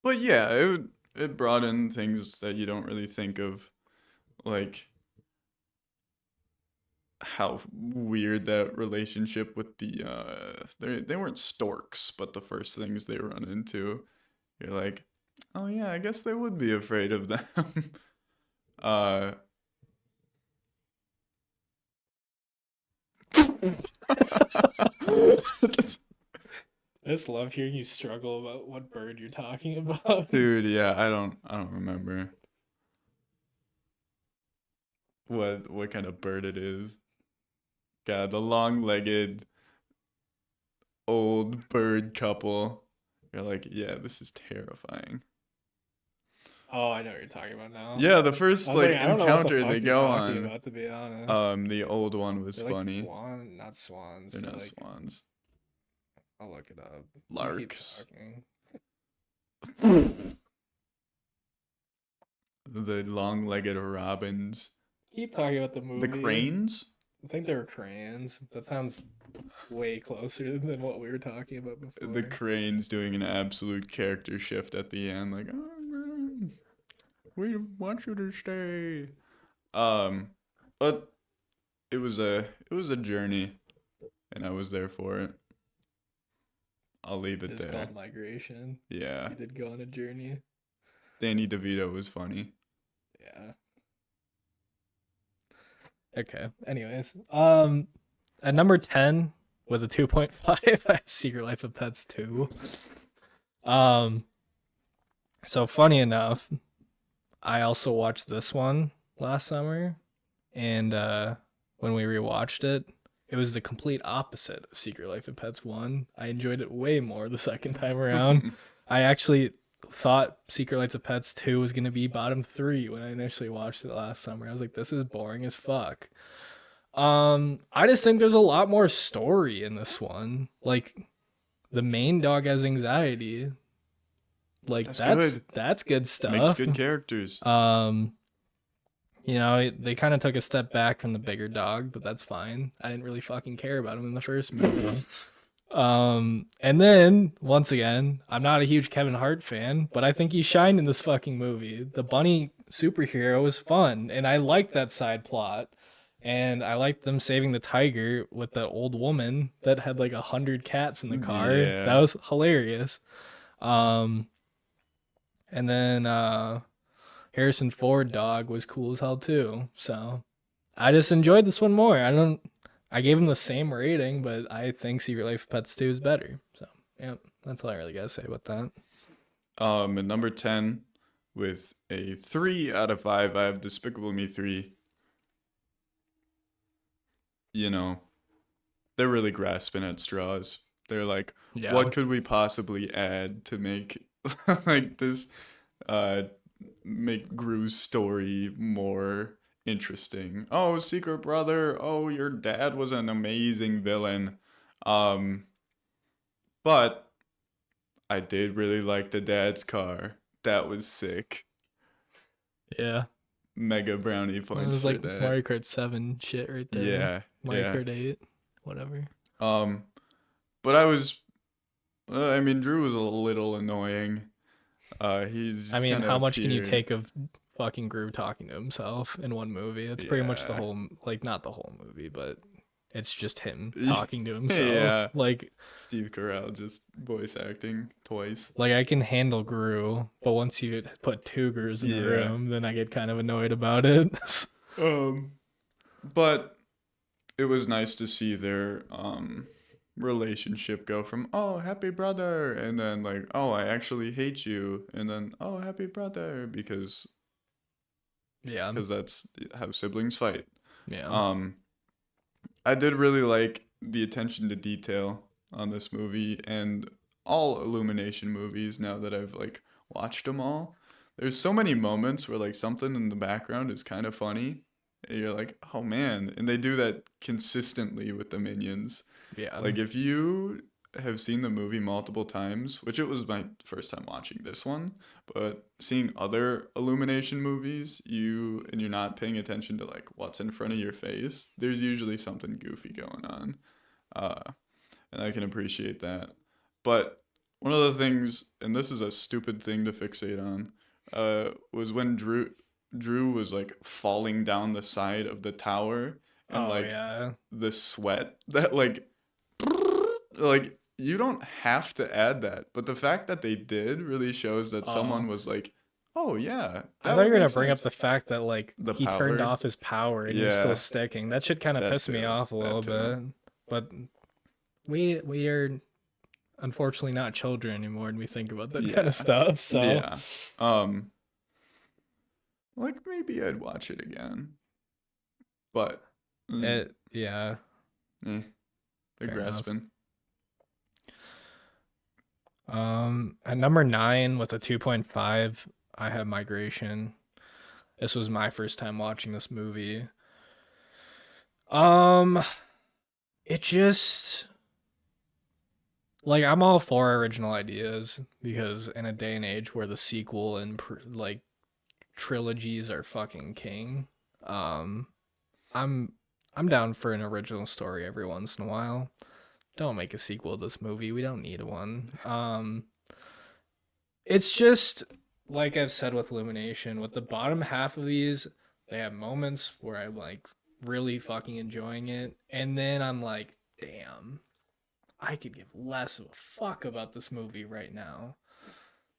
but yeah, it brought in things that you don't really think of, like how weird that relationship with the they weren't storks, but the first things they run into, you're like, oh yeah, I guess they would be afraid of them. uh I just love hearing you struggle about what bird you're talking about. Dude, yeah, I don't remember what kind of bird it is. God, the long-legged old bird couple. You're like, yeah, this is terrifying. Oh, I know what you're talking about now. Yeah, the first I was like like, I don't know what the encounter fuck they you're go talking on, about, to be honest. the old one was They're like funny. not swans. They're not like, swans. I'll look it up. You keep Larks. talking. The long-legged robins. Keep talking about the movie. The cranes? I think they were cranes. That sounds way closer than what we were talking about before. The cranes doing an absolute character shift at the end, like, oh man. We want you to stay. Um, but it was a journey, and I was there for it. I'll leave It it is there. called migration. Yeah, You did go on a journey. Danny DeVito was funny. Yeah. Okay. Anyways, at number 10 with a 2.5, I have Secret Life of Pets 2. Um, so funny enough, I also watched this one last summer, and when we rewatched it, it was the complete opposite of Secret Life of Pets 1. I enjoyed it way more the second time around. I actually thought Secret Life of Pets 2 was going to be bottom 3 when I initially watched it last summer. I was like, this is boring as fuck. I just think there's a lot more story in this one. Like the main dog has anxiety. Like That's that's good. that's good Makes stuff. good characters. You know, they kind of took a step back from the bigger dog, but that's fine. I didn't really fucking care about him in the first movie. And then once again, I'm not a huge Kevin Hart fan, but I think he shined in this fucking movie. The bunny superhero was fun, and I liked that side plot. And I liked them saving the tiger with the old woman that had like 100 cats in the car. That Yeah. was hilarious. Um, and then Harrison Ford dog was cool as hell too. So I just enjoyed this one more. I gave him the same rating, but I think Secret Life of Pets 2 is better. So yeah, that's all I really gotta say about that. At number 10 with a 3 out of 5, I have Despicable Me 3. You know, they're really grasping at straws. They're like, Yeah. what could we possibly add to make like this uh make Gru's story more interesting? Oh, secret brother. Oh, your dad was an amazing villain. Um but I did really like the dad's car. That was sick. Yeah. Mega brownie It points was for like that. Mario Kart 7 shit right there. Yeah, Mario yeah. Kart 8, whatever. Um but I mean, Drew was a little annoying. He's I just mean, kind of how much can you appeared. take of fucking Gru talking to himself in one movie? It's pretty much the Yeah. whole, like, not the whole movie, but it's just him talking to himself. Yeah. Like, Steve Carell just voice acting twice. I can handle Gru, but once you put two Grus in a Yeah. room, then I get kind of annoyed about it. Um, but it was nice to see their relationship go from oh happy brother and then like oh I actually hate you and then oh happy brother Yeah, because that's how siblings fight. yeah. Um, I did really like the attention to detail on this movie and all Illumination movies now that I've like watched them all. There's so many moments where like something in the background is kind of funny. And you're like, "Oh man." And they do that consistently with the minions. Yeah. Like if you have seen the movie multiple times, which it was my first time watching this one, but seeing other Illumination movies, you're not paying attention to like what's in front of your face. There's usually something goofy going on, uh, and I can appreciate that. But one of the things, and this is a stupid thing to fixate on, was when Drew was like falling down the side of the tower, and Oh like yeah. the sweat that like you don't have to add that, but the fact that they did really shows that Oh, someone was like, "Oh yeah, I that thought you would were make gonna bring up sense." the fact that like The he turned power, off his power and he was still yeah, sticking. That should kind of that piss me too, off a that little too. bit. But we are unfortunately not children anymore, and we think about that kind of Yeah, stuff. So yeah. Um, like maybe I'd watch it again, but yeah, eh, they're fair enough. grasping. At number 9 with a 2.5, I have Migration. This was my first time watching this movie. Um, it just like I'm all for original ideas because in a day and age where the sequel and like trilogies are fucking king, um, I'm I'm down for an original story every once in a while. Don't make a sequel to this movie. We don't need one. It's just like I've said with Illumination, with the bottom half of these, they have moments where I'm like really fucking enjoying it, and then I'm like, damn, I could give less of a fuck about this movie right now.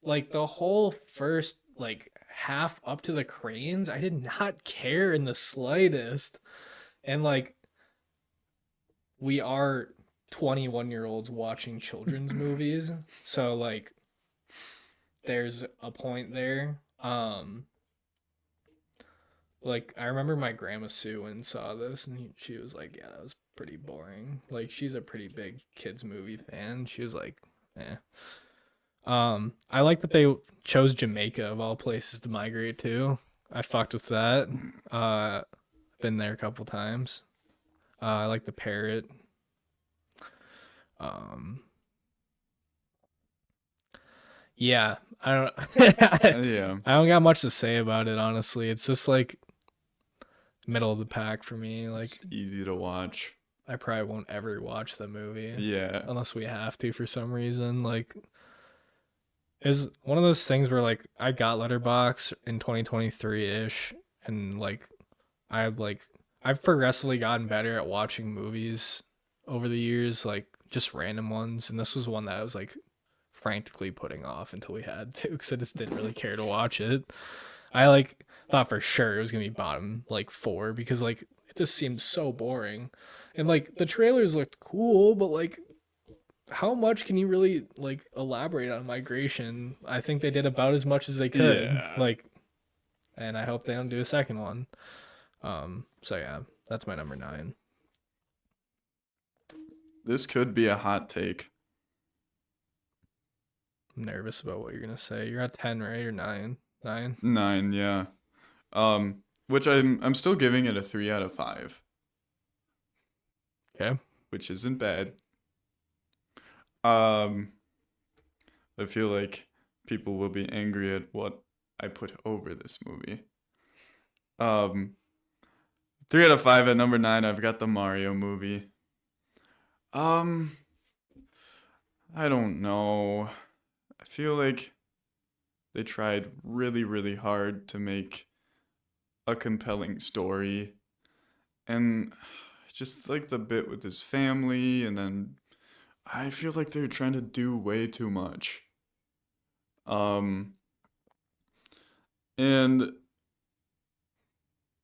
Like the whole first like half up to the cranes, I did not care in the slightest. And like we are 21-year-olds watching children's movies, so like there's a point there. Like I remember my grandma Sue and saw this, and she was like, "Yeah, that was pretty boring." Like she's a pretty big kids movie fan. She was like, "Eh." I like that they chose Jamaica of all places to migrate to. I fucked with that. Uh, been there a couple times. I like the parrot. Um, yeah, I don't. Yeah, I don't got much to say about it, honestly. It's just like middle of the pack for me. Like it's easy to watch. I probably won't ever watch the movie Yeah, unless we have to for some reason. Like is one of those things where like I got Letterbox in 2023 ish, and like like I've progressively gotten better at watching movies over the years, like just random ones, and this was one that I was like frantically putting off until we had to because I just didn't really care to watch it. I like thought for sure it was gonna be bottom like four because like it just seemed so boring, and like the trailers looked cool, but like how much can you really like elaborate on migration? I think they did about as much as they could. yeah. Like, and I hope they don't do a second one. So yeah, that's my number 9. This could be a hot take. I'm nervous about what you're gonna say. You're at 10, right? Or 9? 9? 9, yeah. Which I'm still giving it a 3 out of 5, Okay. which isn't bad. Um, I feel like people will be angry at what I put over this movie. Um, 3 out of 5 at number 9. I've got the Mario movie. Um, I don't know. I feel like they tried really, really hard to make a compelling story, and just like the bit with his family, and then I feel like they're trying to do way too much. Um, and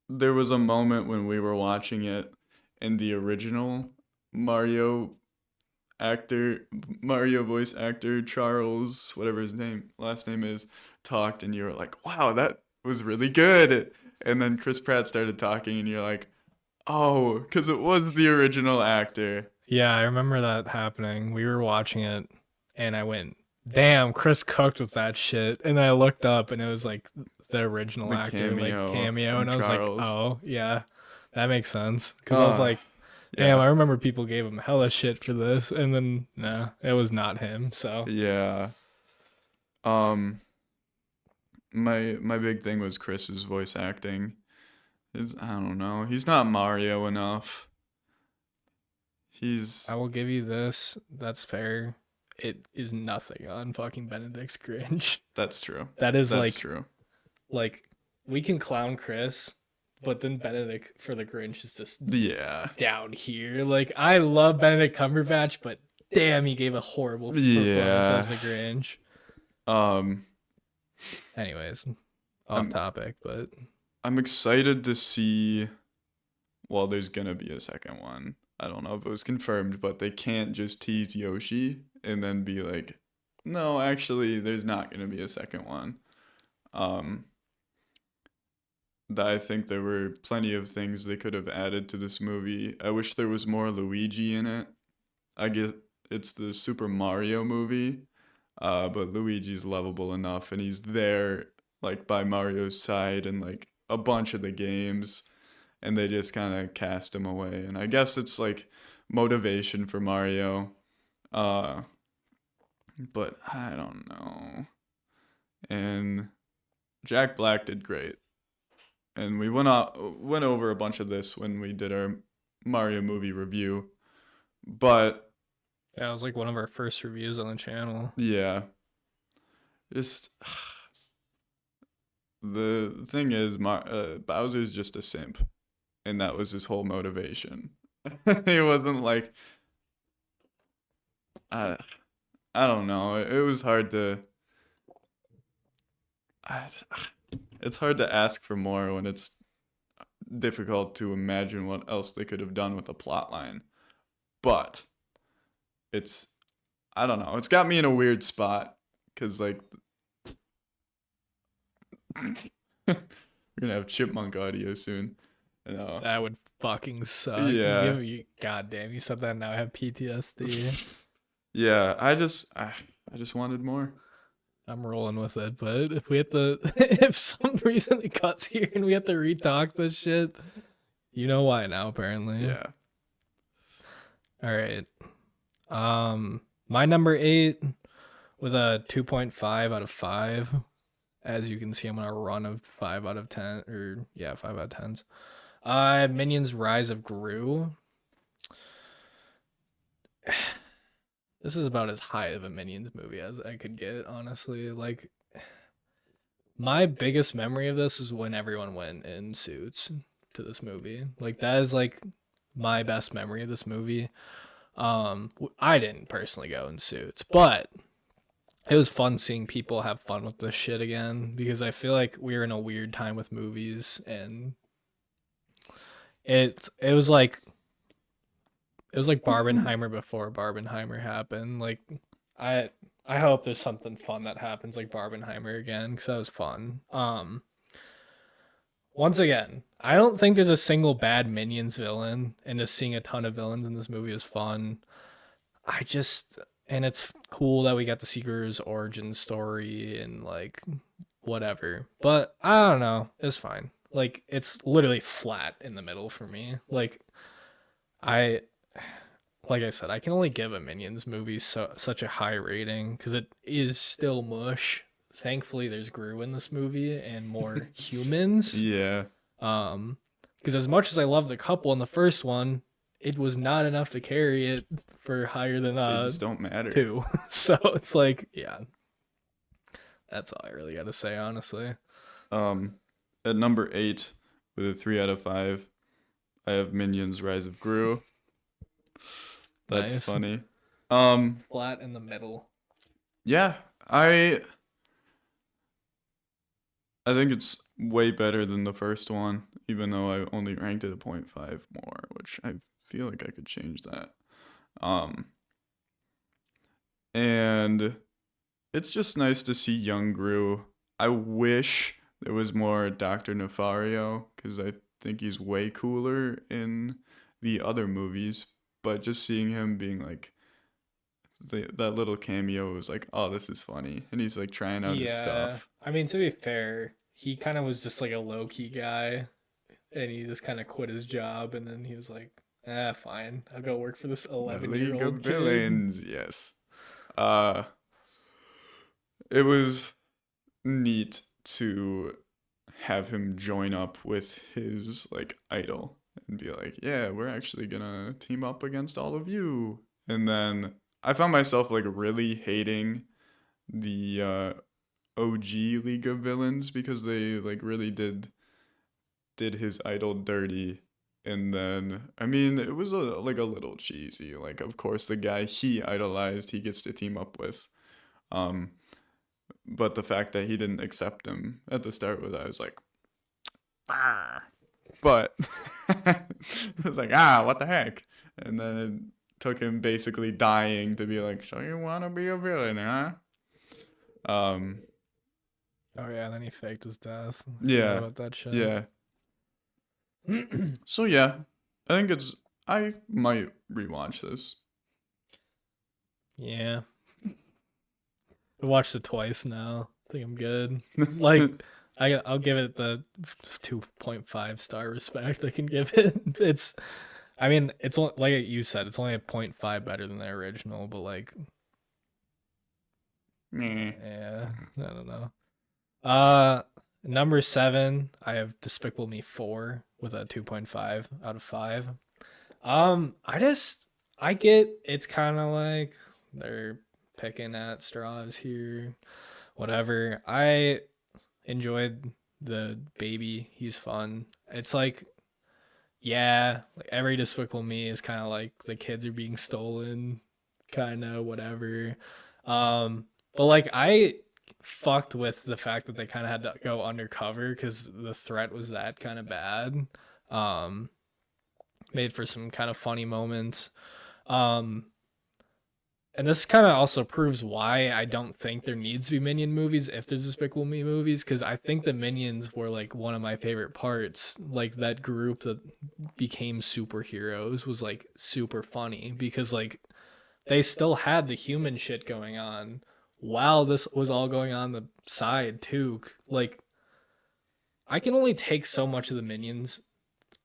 there was a moment when we were watching it, and the original Mario actor, Mario voice actor Charles, whatever his last name is, talked, and you were like, "Wow, that was really good." And then Chris Pratt started talking, and you're like, "Oh, because it was the original actor." Yeah, I remember that happening. We were watching it, and I went, "Damn, Chris cooked with that shit." And I looked up, and it was like the original The actor, like cameo cameo, from and I was like, Charles. "Oh yeah, that makes sense." Because I was Ah, like, "Damn, yeah, I remember people gave him hella shit for this," and then no, it was not him. So yeah. Um, my big thing was Chris's voice acting. I don't know. He's not Mario enough. I He's will give you this. That's fair. It is nothing on fucking Benedict's Grinch. That's true. That is That's true. like we can clown Chris, but then Benedict for the Grinch is just Yeah. down here. Like I love Benedict Cumberbatch, but damn, he gave a horrible performance Yeah. as the Grinch. Um, Anyways, off I'm topic, but I'm excited to see. Well, there's gonna be a second one. I don't know if it was confirmed, but they can't just tease Yoshi and then be like, "No, actually, there's not gonna be a second one." Um, I think there were plenty of things they could have added to this movie. I wish there was more Luigi in it. I guess it's the Super Mario movie, but Luigi's lovable enough, and he's there like by Mario's side in like a bunch of the games, and they just kind of cast him away. And I guess it's like motivation for Mario, uh, but I don't know. And Jack Black did great, and we went over a bunch of this when we did our Mario movie review, but that was like one of our first reviews on the channel. yeah, just the thing is, Bowser's just a simp, and that was his whole motivation. He wasn't like, I, I don't know. It was hard to. I, it's hard to ask for more when it's difficult to imagine what else they could have done with the plot line. But it's, I don't know. It's got me in a weird spot because like we're gonna have chipmunk audio soon. And, That would fucking suck. yeah, Goddamn, you said that now I have PTSD. yeah. I just wanted more. I'm rolling with it, but if we have to, if some reason it cuts here and we have to retalk this shit, you know why now, apparently. Yeah. All right. My number 8 with a 2.5 out of 5. As you can see, I'm on a run of 5 out of 10, or yeah, 5 out of 10s. Minions Rise of Gru. This is about as high of a Minions movie as I could get, honestly. Like, my biggest memory of this is when everyone went in suits to this movie. Like, that is like my best memory of this movie. I didn't personally go in suits, but it was fun seeing people have fun with this shit again, because I feel like we're in a weird time with movies, and it was like Barbenheimer before Barbenheimer happened. Like, I I hope there's something fun that happens like Barbenheimer again, because that was fun. Once again, I don't think there's a single bad Minions villain, and just seeing a ton of villains in this movie is fun. And it's cool that we got the Seeker's origin story and like whatever. But I don't know, it's fine. Like, it's literally flat in the middle for me. I like I said, I can only give a Minions movie such a high rating because it is still mush. Thankfully, there's Gru in this movie and more humans. Yeah. Because as much as I love the couple in the first one, it was not enough to carry it for higher than They just don't matter. 2. So it's like, yeah, that's all I really got to say, honestly. At number 8 with a 3 out of 5, I have Minions Rise of Gru. That's Nice. funny. Flat in the middle. Yeah, I think it's way better than the first one, even though I only ranked it a 0.5 more, which I feel like I could change that. And it's just nice to see young Gru. I wish there was more Dr. Nefario, because I think he's way cooler in the other movies. But just seeing him being like, that little cameo was like, oh, this is funny. And he's like trying out his Yeah. stuff. I mean, to be fair, he kind of was just like a low key guy, and he just kind of quit his job, and then he was like, fine, I'll go work for this The 11-year League of old kid. Villains, yes. Uh, it was neat to have him join up with his like idol and be like, yeah, we're actually gonna team up against all of you. And then I found myself like really hating the OG League of Villains because they like really did his idol dirty. And then I mean it was like a little cheesy. Like of course the guy he idolized he gets to team up with. Um but the fact that he didn't accept him at the start was I was like, ah. But it's like, what the heck? And then it took him basically dying to be like, so you want to be a villain, huh? Oh yeah, and then he faked his death. I forgot Yeah, about that shit. yeah. So yeah, I think I might rewatch this. Yeah. I watched it twice now. I think I'm good. Like, I'll give it the 2.5 star respect I can give it. I mean, it's like you said, it's only a 0.5 better than the original, but like, Meh. yeah, I don't know. Number 7, I have Despicable Me 4 with a 2.5 out of 5. I get it's kind of like they're picking at straws here, whatever. I enjoyed the baby, he's fun. It's like, yeah, like every Despicable Me is kind of like the kids are being stolen, kind of whatever. But like I fucked with the fact that they kind of had to go undercover because the threat was that kind of bad. Um, Made for some kind of funny moments. Um, and this kind of also proves why I don't think there needs to be Minion movies if there's Despicable Me movies, because I think the Minions were like one of my favorite parts. Like that group that became superheroes was like super funny because like they still had the human shit going on while this was all going on the side too. Like I can only take so much of the Minions,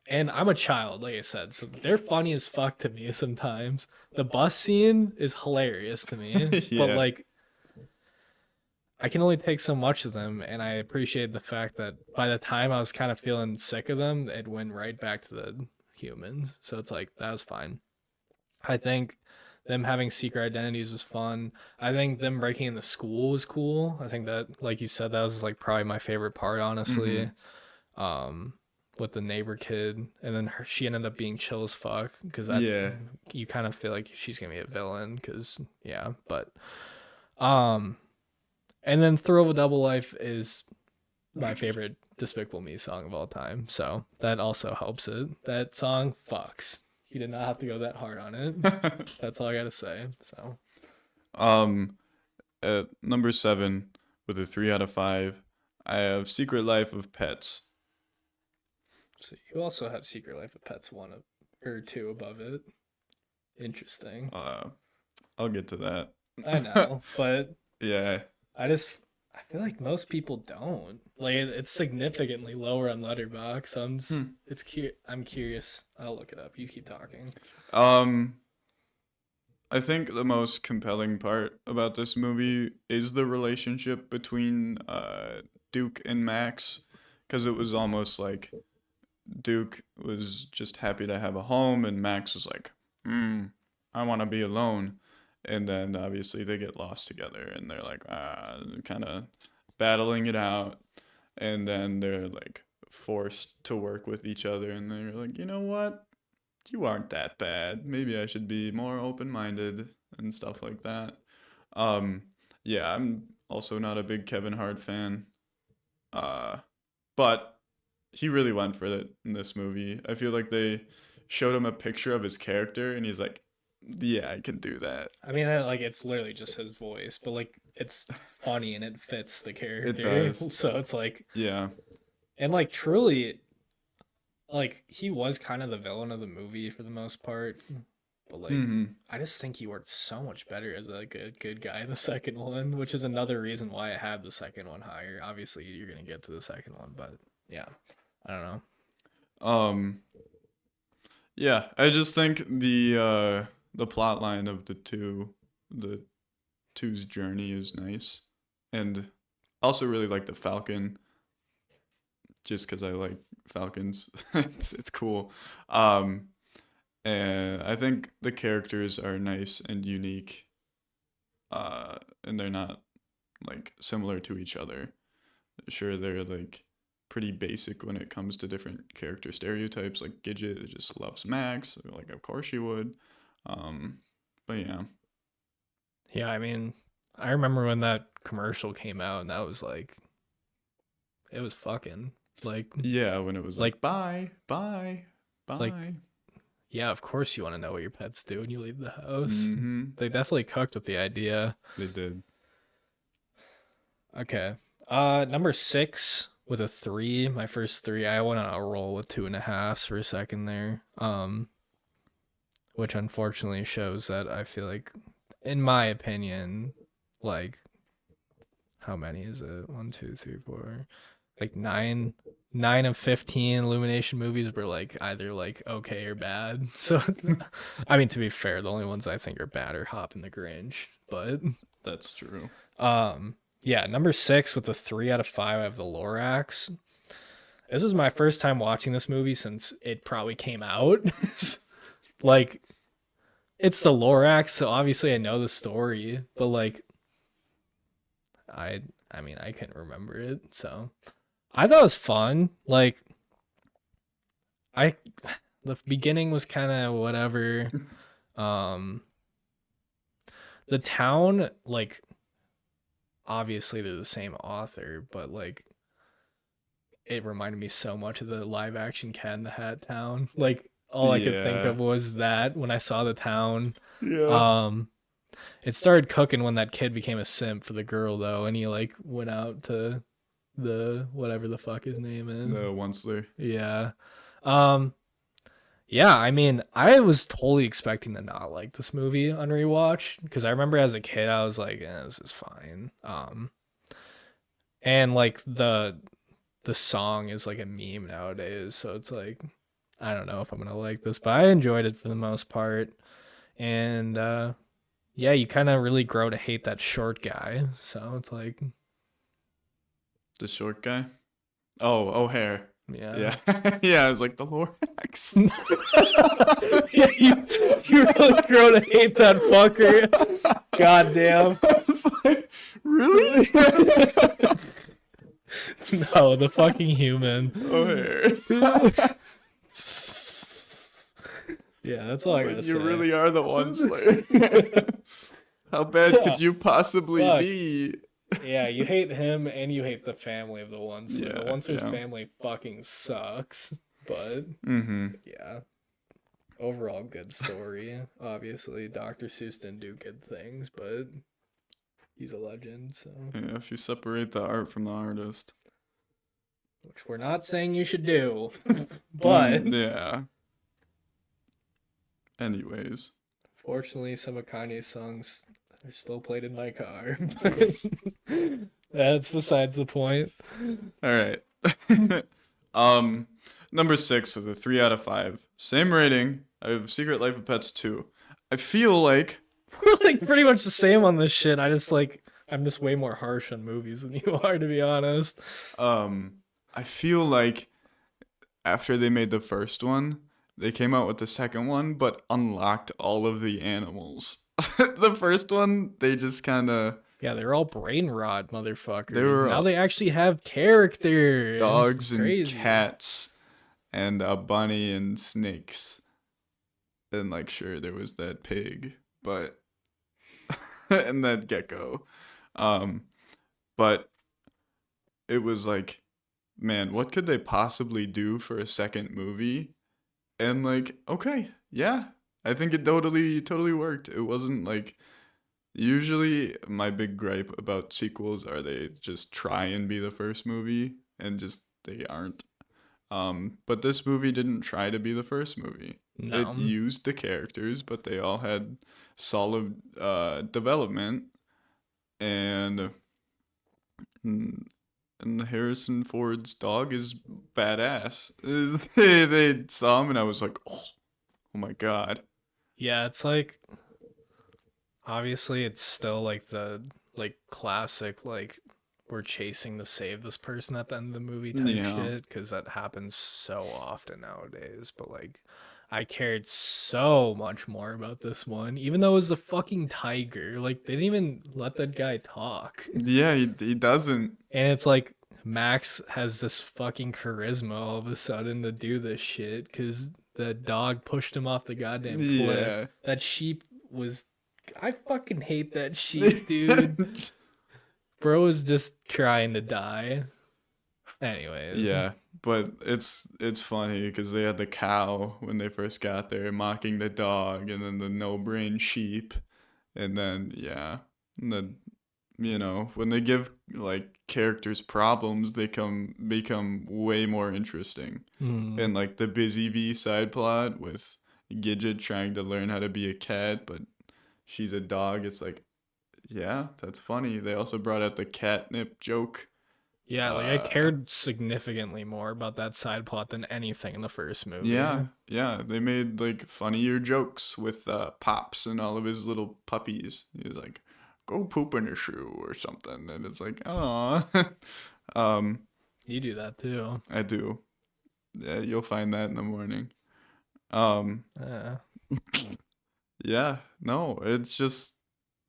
and I'm a child, like I said, so they're funny as fuck to me sometimes. The bus scene is hilarious to me, but Yeah. like I can only take so much of them, and I appreciate the fact that by the time I was kind of feeling sick of them, it went right back to the humans. So it's like that was fine. I think them having secret identities was fun. I think them breaking into school was cool. I think that, like you said, that was like probably my favorite part, honestly. Mhm. Um, with the neighbor kid, and then she ended up being chill as fuck because that Yeah. you kind of feel like she's gonna be a villain because yeah, but um, and then Thrill of a Double Life is my favorite Despicable Me song of all time, so that also helps it. That song fucks. He did not have to go that hard on it. That's all I gotta say. So, um at number 7 with a 3 out of 5, I have Secret Life of Pets. so you also have Secret Life of Pets one or two above it. Interesting. Uh I'll get to I that. know, but Yeah. I just I feel like most people don't. Like it's significantly lower on Letterboxd. So Hmm. I'm curious. I'll look it up. You keep talking. Um I think the most compelling part about this movie is the relationship between Duke and Max, because it was almost like Duke was just happy to have a home, and Max was like, I want to be alone. And then obviously they get lost together, and they're like, kind of battling it out. And then they're like forced to work with each other, and they're like, you know what? You aren't that bad. Maybe I should be more open minded and stuff like that. Um, yeah, I'm also not a big Kevin Hart fan. Uh, but he really went for it in this movie. I feel like they showed him a picture of his character, and he's like, "Yeah, I can do that." I mean, like it's literally just his voice, but like it's funny and it fits the It character. does. So it's like, Yeah. and like truly, like he was kind of the villain of the movie for the most part. But like, Mm-hmm. I just think he worked so much better as like a good guy in the second one, which is another reason why I had the second one higher. Obviously, you're gonna get to the second one, but yeah, I don't know. Um. Yeah, I just think the plot line of the two's journey is nice, and also really like the Falcon, just because I like Falcons. It's cool. Um, and I think the characters are nice and unique, and they're not like similar to each other. Sure, they're like pretty basic when it comes to different character stereotypes. Like Gidget just loves Max, like of course she would. Um, but yeah, Yeah, I mean, I remember when that commercial came out, and that was like, it was fucking like, yeah, when it was like like bye, bye, it's like, bye. yeah, of course you want to know what your pets do when you leave the house. Mm-hmm. They definitely cooked with the idea. They did. Okay. Number six with a three. My first three. I went on a roll with two and a halves for a second there. Which unfortunately shows that I feel like, in my opinion, like how many is it? One, two, three, four, like nine of 15 Illumination movies were like either like okay or bad. So, I mean, to be fair, the only ones I think are bad are Hop and the Grinch. But That's true. yeah, number six with a 3 out of 5, I have the Lorax. This was my first time watching this movie since it probably came out. Like, it's the Lorax, so obviously I know the story, but like, I I mean, I can't remember it. So I thought it was fun. Like I the beginning was kind of whatever. Um the town, like obviously they're the same author, but like it reminded me so much of the live action Cat in the Hat town. Like all I could think Yeah. of was that when I saw the town. Yeah. Um it started cooking when that kid became a simp for the girl though, and he like went out to the whatever the fuck his name is. The Onceler. Yeah. Um yeah, I mean, I was totally expecting to not like this movie on rewatch because I remember as a kid I was like, this is fine. And like the song is like a meme nowadays, so it's like I don't know if I'm gonna like this, but I enjoyed it for the most part. And yeah, you kind of really grow to hate that short guy. So it's like, The short guy. Oh, O'Hare. yeah. Yeah. Yeah, I was like the Lorax. Yeah, you really grow to hate that fucker. God damn. I was like, really? No, the fucking human. O'Hare. Yeah, that's all I gotta But say. you really are the one slayer. How bad could you possibly Fuck. be? Yeah, you hate him and you hate the family of the One Slayer. The Yeah, One Slayer's yeah. family fucking sucks. But Mm-hmm. yeah, overall good story. Obviously, Dr. Seuss didn't do good things, but he's a legend. So, Yeah, if you separate the art from the artist. which we're not saying you should do, but Yeah. Anyways. fortunately, some of Kanye's songs are still played in my car. That's besides the point. All right. um, number 6 with a 3 out of 5. Same rating. I have Secret Life of Pets 2. I feel like We're like pretty much the same on this shit. I'm just way more harsh on movies than you are, to be honest. I feel like after they made the first one, they came out with the second one, but unlocked all of the animals. The first one, they just kind of Yeah, they're all brain rot motherfuckers. they were Now they actually have characters. dogs and Crazy. cats and a bunny and snakes. And like sure there was that pig, but and that gecko. Um but it was like man, what could they possibly do for a second movie? And like okay, yeah. I think it totally worked. It wasn't like usually my big gripe about sequels are they just try and be the first movie and just they aren't. But this movie didn't try to be the first movie. It No. used the characters, but they all had solid development, and and Harrison Ford's dog is badass. They saw him, and I was like, oh my god. Yeah, it's like obviously it's still like the like classic like we're chasing to save this person at the end of the movie type Yeah, shit because that happens so often nowadays. But like I cared so much more about this one, even though it was the fucking tiger. Like they didn't even let that guy talk. yeah, he doesn't. And it's like Max has this fucking charisma all of a sudden to do this shit because the dog pushed him off the goddamn cliff. Yeah. That sheep was. I fucking hate that sheep, dude. Bro is just trying to die. Anyways. Yeah, but it's funny because they had the cow when they first got there mocking the dog, and then the no brain sheep, and then yeah, and then when they give like characters problems, they become way more interesting. Hmm. And like the Busy Bee side plot with Gidget trying to learn how to be a cat, but she's a dog. It's like yeah, that's funny. They also brought out the catnip joke. Yeah, like I Uh, cared significantly more about that side plot than anything in the first movie. Yeah, yeah. They made like funnier jokes with Pops and all of his little puppies. He was like, "Go poop in a shoe" or something, and it's like, "Oh." um, You do that too. I do. Yeah, you'll find that in the morning. Um, Yeah, yeah. No, it's just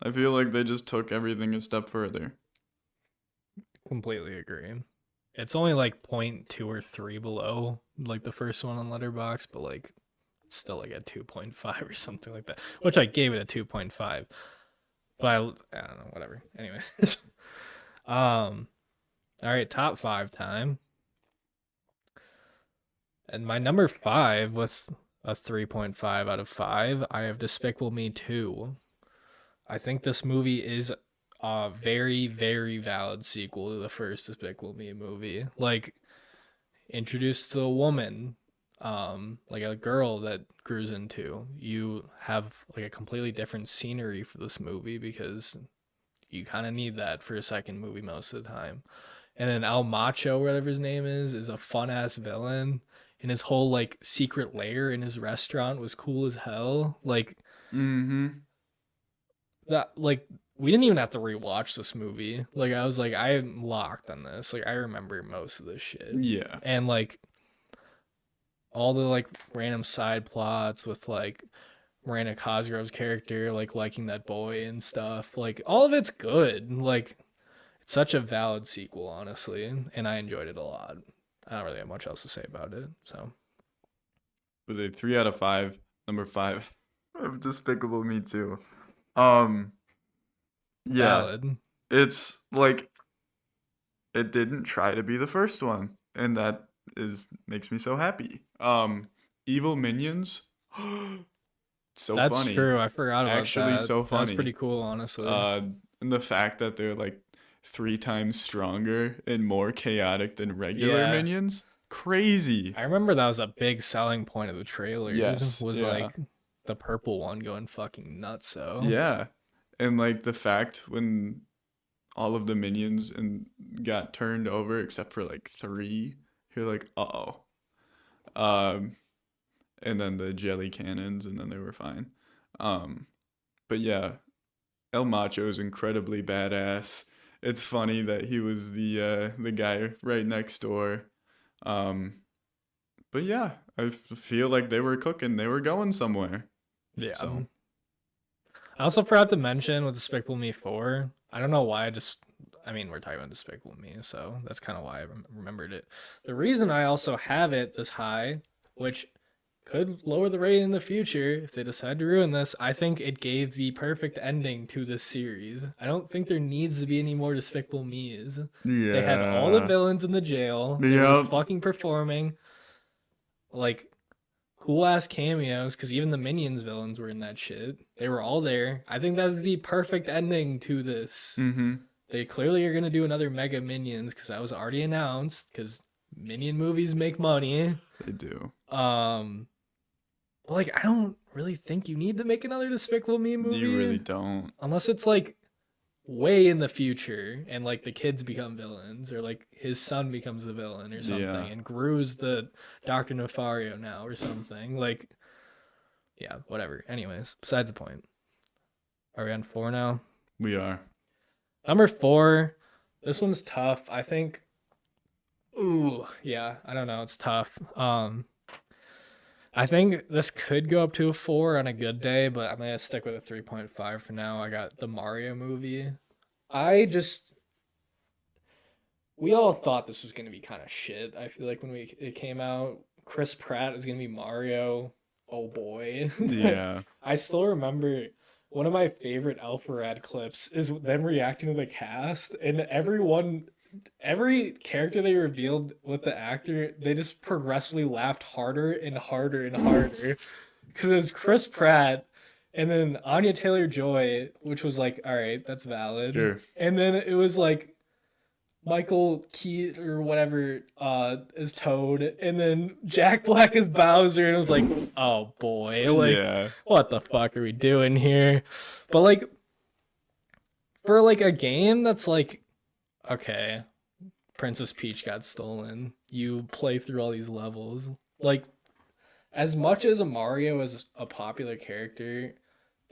I feel like they just took everything a step further. completely agree. It's only like 0.2 or 3 below like the first one on Letterbox, but like it's still like a 2.5 or something like that, which I gave it a 2.5. But I don't know, whatever. Anyway. um all right, top 5 time. And my number 5 with a 3.5 out of 5, I have Despicable Me 2. I think this movie is a very, very valid sequel to the first Despicable Me movie. Like, introduced to a woman, like a girl that grows into. You have like a completely different scenery for this movie because you kind of need that for a second movie most of the time. And then El Macho, whatever his name is a fun ass villain. And his whole like secret lair in his restaurant was cool as hell. Like Mm-hmm. that, like we didn't even have to rewatch this movie. Like I was like, I'm locked on this. Like I remember most of this shit. Yeah. And like all the like random side plots with like Miranda Cosgrove's character like liking that boy and stuff. Like all of it's good. Like it's such a valid sequel, honestly, and I enjoyed it a lot. I don't really have much else to say about it. So With a 3 out of 5, number 5 of Despicable Me Too. Um, yeah, valid. it's like it didn't try to be the first one, and that is makes me so happy. Evil minions, so That's funny, true. I forgot about actually that. so That's pretty funny. cool, honestly. Uh, and the fact that they're like 3 times stronger and more chaotic than regular Yeah. minions, crazy. I remember that was a big selling point of the trailers Yes, was yeah, like the purple one going fucking nuts. So yeah, and like the fact when all of the minions and got turned over except for like 3, you're like, uh-oh. Um, and then the jelly cannons, and then they were fine. Um, but yeah, El Macho is incredibly badass. It's funny that he was the guy right next door. Um, but yeah, I feel like they were cooking. They were going somewhere. yeah. So I also forgot to mention with Despicable Me 4. I don't know why I mean, we're talking about Despicable Me, so that's kind of why I remembered it. The reason I also have it this high, which could lower the rating in the future if they decide to ruin this, I think it gave the perfect ending to this series. I don't think there needs to be any more Despicable Me's. They had all the yeah, villains in the jail. They were yep, fucking performing like cool ass cameos because even the Minions villains were in that shit. They were all there. I think that's the perfect ending to this. mm-hmm. They clearly are gonna do another Mega Minions because that was already announced. Because Minion movies make money. They do. Um, but like I don't really think you need to make another Despicable Me You really movie don't. unless it's like way in the future and like the kids become villains or like his son becomes the villain or Yeah, something and Gru's the Dr. Nefario now or something. Like yeah, whatever. Anyways, besides the point. Are we on 4 now? we are. Number 4. This one's tough. I think ooh, yeah, I don't know, it's tough. I think this could go up to a 4 on a good day, but I'm gonna stick with a 3.5 for now. I got the Mario movie. I just we all thought this was gonna be kind of shit. I feel like when it came out, Chris Pratt is gonna be Mario. Oh boy. Yeah. I still remember one of my favorite Alpharad clips is them reacting to the cast and every character they revealed with the actor, they just progressively laughed harder and harder and harder. Because it was Chris Pratt and then Anya Taylor Joy, which was like, all right, that's valid. Sure. And then it was like Michael Keaton or whatever is Toad, and then Jack Black is Bowser, and it was like, oh boy, like Yeah. what the fuck are we doing here? But like for like a game that's like, okay, Princess Peach got stolen. You play through all these levels. Like as much as a Mario is a popular character,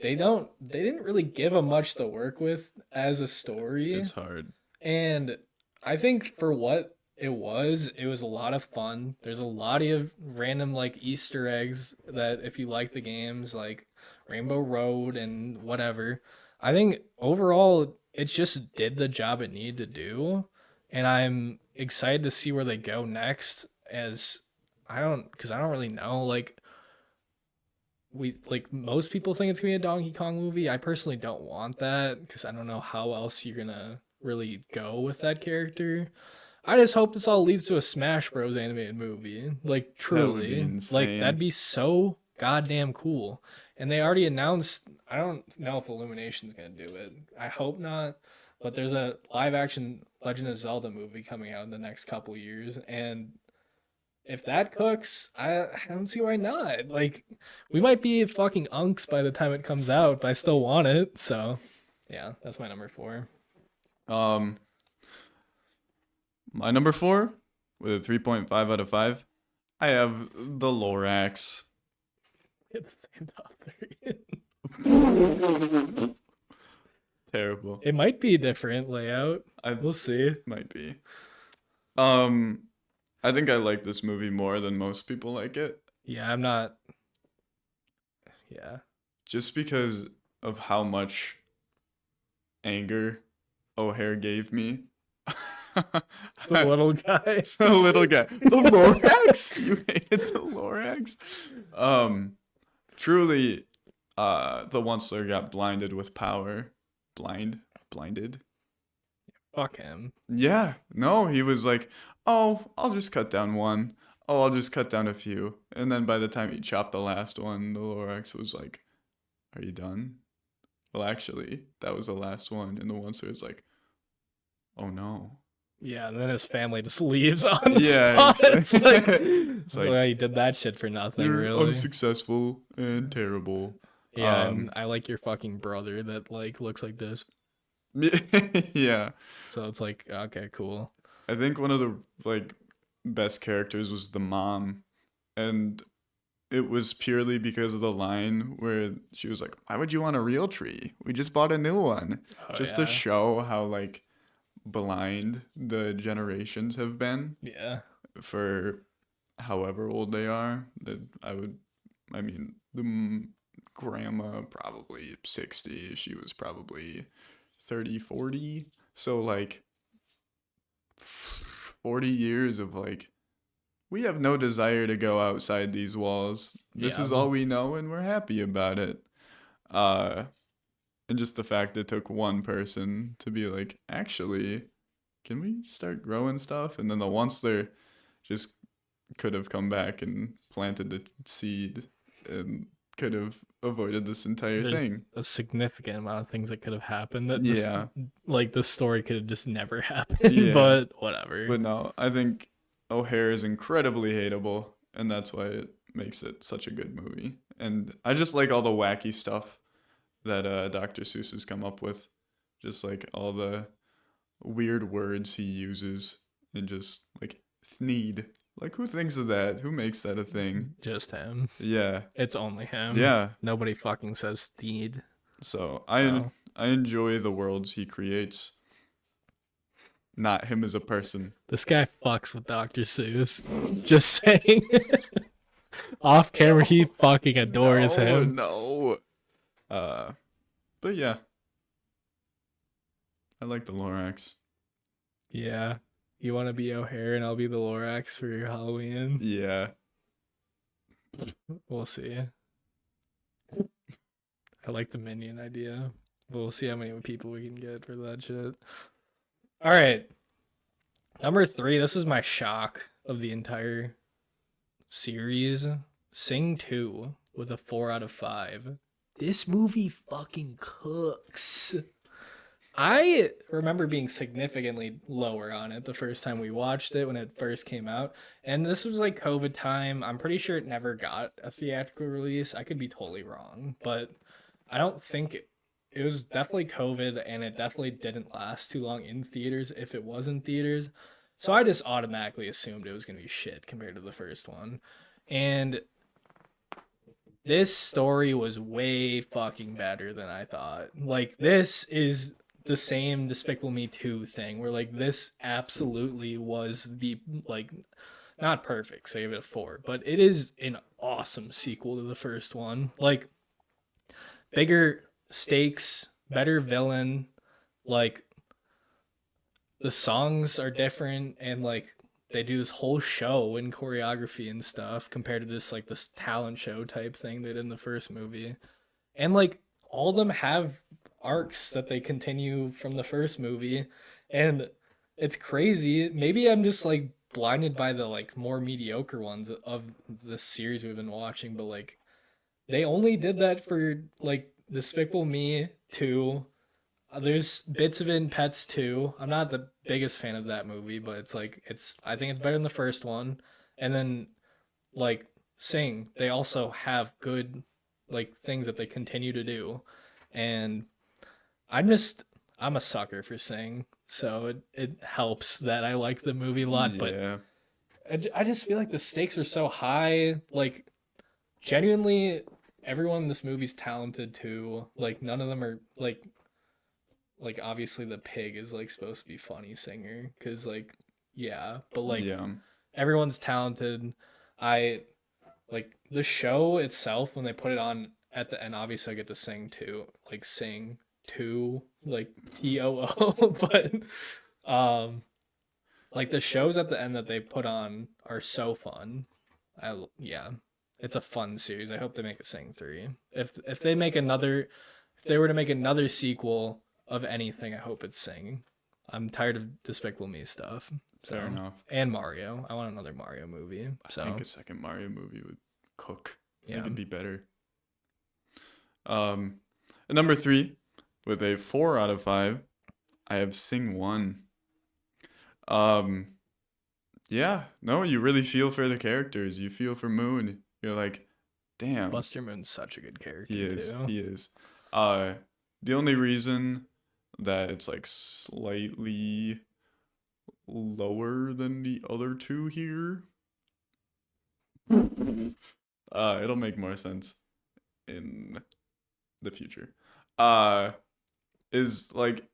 they didn't really give him much to work with as a story. It's hard. And I think for what it was a lot of fun. There's a lot of random like Easter eggs that if you like the games, like Rainbow Road and whatever. I think overall it just did the job it needed to do. And I'm excited to see where they go next. As because I don't really know. Like most people think it's gonna be a Donkey Kong movie. I personally don't want that because I don't know how else you're gonna really go with that character. I just hope this all leads to a Smash Bros. Animated movie. Like, That would be truly. Like, that'd insane. be so goddamn cool. And they already announced, I don't know if Illumination's gonna do it. I hope not. But there's a live action Legend of Zelda movie coming out in the next couple years. And if that cooks, I don't see why not. Like, we might be fucking unks by the time it comes out, but I still want it. So, yeah, that's my number 4. Um, my number 4 with a 3.5 out of 5. I have the Lorax. Get the same top 3. Terrible. It might be a different layout. I We'll see. might be. Um, I think I like this movie more than most people like it, Yeah, I'm not. Yeah. just because of how much anger O'Hare gave me. The little guy. The little guy. The Lorax? You hated the Lorax? Truly, the Onceler got blinded with power. Blinded? Fuck him. Yeah. No, he was like, oh, I'll just cut down one. Oh, I'll just cut down a few. And then by the time he chopped the last one, the Lorax was like, are you done? Well, actually, that was the last one. And the Onceler is like, oh no. Yeah, and then his family just leaves on the Yeah, spot. It's like, it's like, well, he did that shit for nothing, you're really. unsuccessful and terrible. Yeah, and I like your fucking brother that like looks like this. Yeah. So it's like, okay, cool. I think one of the like best characters was the mom, and it was purely because of the line where she was like, "Why would you want a real tree? We just bought a new one." Oh, Just yeah. to show how like blind the generations have been Yeah. for however old they are. That I mean, grandma probably 60. She was probably 30, 40. So like 40 years of like, we have no desire to go outside these walls. This Yeah. is all we know and we're happy about it. Uh and just the fact it took one person to be like, actually, can we start growing stuff? And then the Once just could have come back and planted the seed and could have avoided this entire There's thing. a significant amount of things that could have happened that just Yeah. like the story could have just never happened. Yeah. But whatever. But no, I think O'Hare is incredibly hateable, and that's why it makes it such a good movie. And I just like all the wacky stuff that Dr. Seuss has come up with. Just like all the weird words he uses, and just like Thneed. Like, who thinks of that? Who makes that a thing? Just him. Yeah. It's only him. Yeah. Nobody fucking says Thneed. So So. I enjoy the worlds he creates. Not him as a person. This guy fucks with Dr. Seuss. Just saying. Off camera, he fucking adores him. No. But yeah. I like the Lorax. Yeah. You want to be O'Hare and I'll be the Lorax for your Halloween? Yeah. We'll see. I like the minion idea. But we'll see how many people we can get for that shit. All right. Number 3. This is my shock of the entire series. Sing 2 with a 4 out of 5. This movie fucking cooks. I remember being significantly lower on it the first time we watched it when it first came out. And this was like COVID time. I'm pretty sure it never got a theatrical release. I could be totally wrong, but I don't think it was definitely COVID, and it definitely didn't last too long in theaters if it was in theaters. So I just automatically assumed it was going to be shit compared to the first one. And this story was way fucking better than I thought. Like, this is the same Despicable Me 2 thing where like this absolutely was the like not perfect, save it a 4, but it is an awesome sequel to the first one. Like, bigger stakes, better villain, like the songs are different, and like they do this whole show and choreography and stuff compared to this like this talent show type thing they did in the first movie. And like all of them have arcs that they continue from the first movie, and it's crazy. Maybe I'm just like blinded by the like more mediocre ones of this series we've been watching, but like they only did that for like Despicable Me 2. There's bits of it in Pets too. I'm not the biggest fan of that movie, but it's like I think it's better than the first one. And then like Sing, they also have good like things that they continue to do. And I'm just I'm a sucker for Sing, so it helps that I like the movie a lot, but Yeah. I just feel like the stakes are so high. Like genuinely everyone in this movie's talented too. Like none of them are like obviously the pig is like supposed to be funny singer cuz like yeah, but like Yeah. everyone's talented. I like the show itself when they put it on at the end, obviously I get to sing too, like sing to like TOO, but um like the shows at the end that they put on are so fun. Yeah, it's a fun series. I hope they make a Sing 3. If they make another, if they were to make another sequel of anything, I hope it's Sing. I'm tired of Despicable Me stuff. Fair So enough. and Mario. I want another Mario movie. I think So a second Mario movie would cook. Make yeah, it be better. Um, at number 3, with a 4 out of 5, I have Sing 1. Um, yeah, no, you really feel for the characters. You feel for Moon. You're like, damn, Buster Moon's such a good he character is. too. He is. Uh, the only reason that it's like slightly lower than the other two here, it'll make more sense in the future. Uh, is like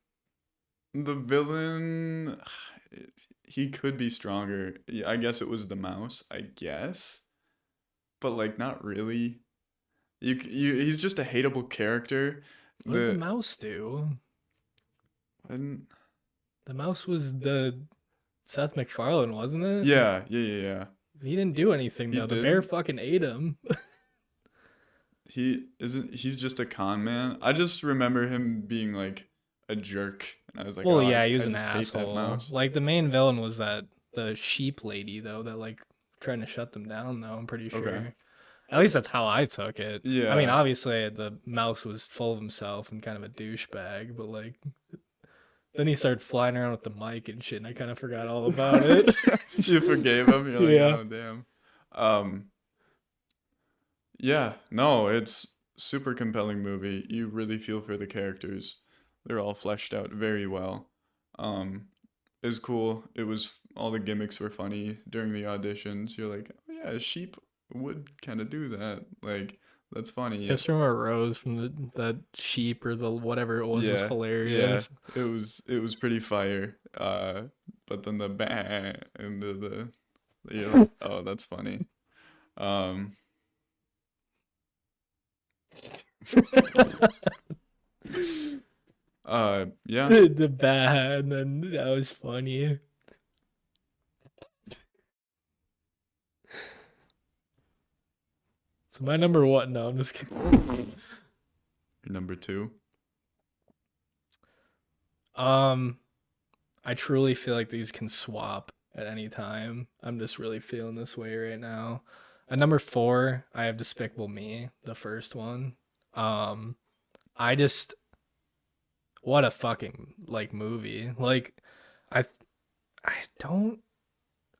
the villain. He could be stronger. Yeah, I guess it was the mouse. I guess, but like not really. He's just a hateable character. What did the The mouse do? and The mouse was the Seth MacFarlane, wasn't it? yeah. He didn't do anything He though. The bear didn't. fucking ate him. He isn't. He's just a con man. I just remember him being like a jerk, and I was like, Well, oh, yeah, he was I an just hate that asshole. mouse. Like the main villain was that the sheep lady though that like trying to shut them down though, I'm pretty Okay. sure. At least that's how I took it. I mean, Yeah. obviously the mouse was full of himself and kind of a douchebag, but like then he started flying around with the mic and shit, and I kind of forgot all about it. You forgave him. You're like, Yeah. oh damn. Um. Yeah. No, it's super compelling movie. You really feel for the characters. They're all fleshed out very well. Um. It's cool. It was all the gimmicks were funny during the auditions. You're like, oh yeah, a sheep would kind of do that. Like, that's funny. Kiss from a Rose from that sheep or the whatever it was Yeah, yeah. hilarious. It was pretty fire. But then the bah and the you're like, oh, that's funny. Um, yeah. The bad, and then that was funny. So my number one, no, I'm just kidding. Number 2. Um, I truly feel like these can swap at any time. I'm just really feeling this way right now. At number 4, I have Despicable Me, the first one. Um, I just what a fucking like movie. Like I I don't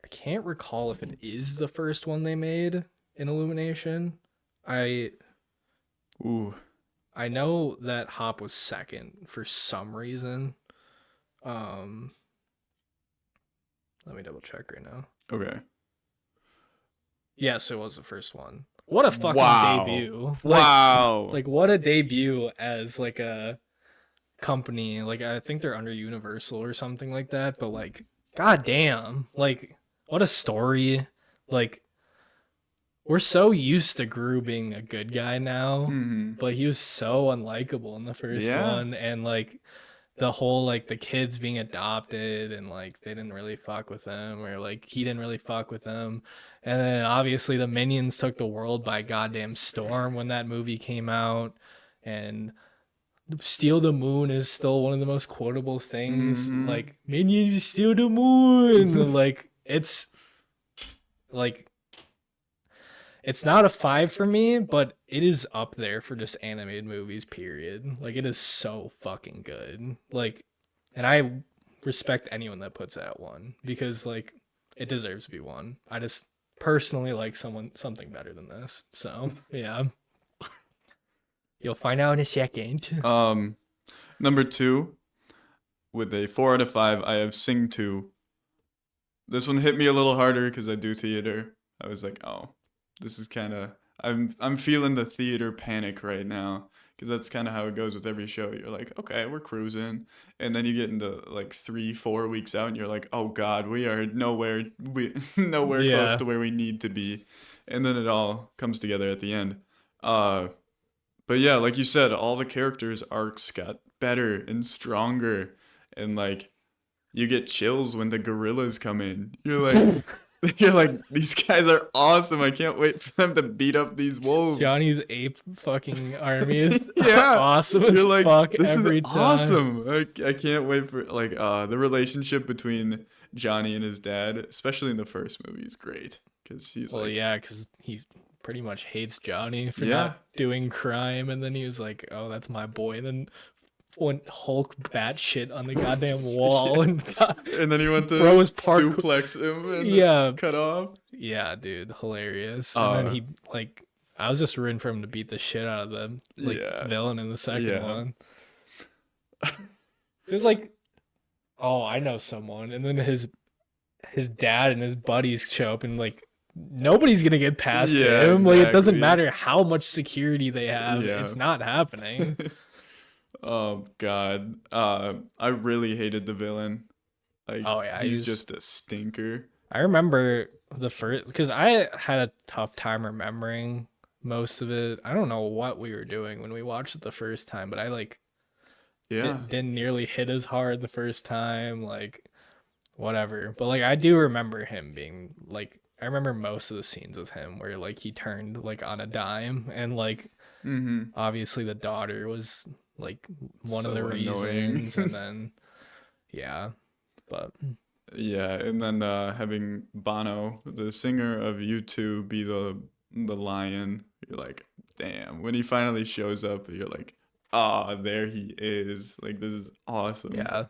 I can't recall if it is the first one they made in Illumination. I Ooh. I know that Hop was second for some reason. Um, let me double check right now. Okay. Yes, it was the first one. What a fucking Wow. debut! Wow. Like what a debut as like a company. Like I think they're under Universal or something like that. But like, goddamn, like what a story! Like we're so used to Gru being a good guy now, Mm-hmm. but he was so unlikable in the first Yeah. one, and like the whole like the kids being adopted and like they didn't really fuck with them or like he didn't really fuck with them. And then obviously the Minions took the world by goddamn storm when that movie came out. And Steal the Moon is still one of the most quotable things. Mm-hmm. Like Minions steal the moon. Like like it's not a 5 for me, but it is up there for just animated movies, period. Like it is so fucking good. Like, and I respect anyone that puts it at 1 because like it deserves to be 1. I just personally like something better than this. So yeah. You'll find out in a second. Number 2 with a 4 out of 5, I have Sing 2. This one hit me a little harder because I do theater. I was like, oh, this is kind of I'm feeling the theater panic right now because that's kind of how it goes with every show. You're like, okay, we're cruising, and then you get into like 3-4 weeks out, and you're like, oh God, we are nowhere close Yeah. to where we need to be, and then it all comes together at the end. Uh, but yeah, like you said, all the characters' arcs got better and stronger, and like you get chills when the gorillas come in. You're like, you're like, these guys are awesome. I can't wait for them to beat up these wolves. Johnny's ape fucking army is Yeah, awesome as you're like, fuck this is every time. awesome. I can't wait for like the relationship between Johnny and his dad, especially in the first movie, is great because he's Well, like, yeah, because he pretty much hates Johnny for yeah, not doing crime, and then he was like, "Oh, that's my boy." And then went Hulk bat shit on the goddamn wall yeah. and got, And then he went to bro was park. suplex him and Yeah, cut off. yeah, dude, hilarious. And then Uh, he like, I was just rooting for him to beat the shit out of the like yeah, villain in the second yeah. one. It was like, oh, I know someone, and then his dad and his buddies show up, and like nobody's gonna get past Yeah, him. Like it doesn't exactly. matter how much security they have, Yeah. it's not happening. Oh God. I really hated the villain. Like Oh yeah, he's just a stinker. I remember the first because I had a tough time remembering most of it. I don't know what we were doing when we watched it the first time, but I like Yeah. didn't nearly hit as hard the first time. Like whatever, but like I do remember him being like I remember most of the scenes with him where like he turned like on a dime and like Mm-hmm. obviously the daughter was like one of the So annoying. reasons and then yeah, but Yeah, and then having Bono, the singer of U2, be the lion. You're like, damn. When he finally shows up, you're like, ah, there he is. Like this is awesome. yeah.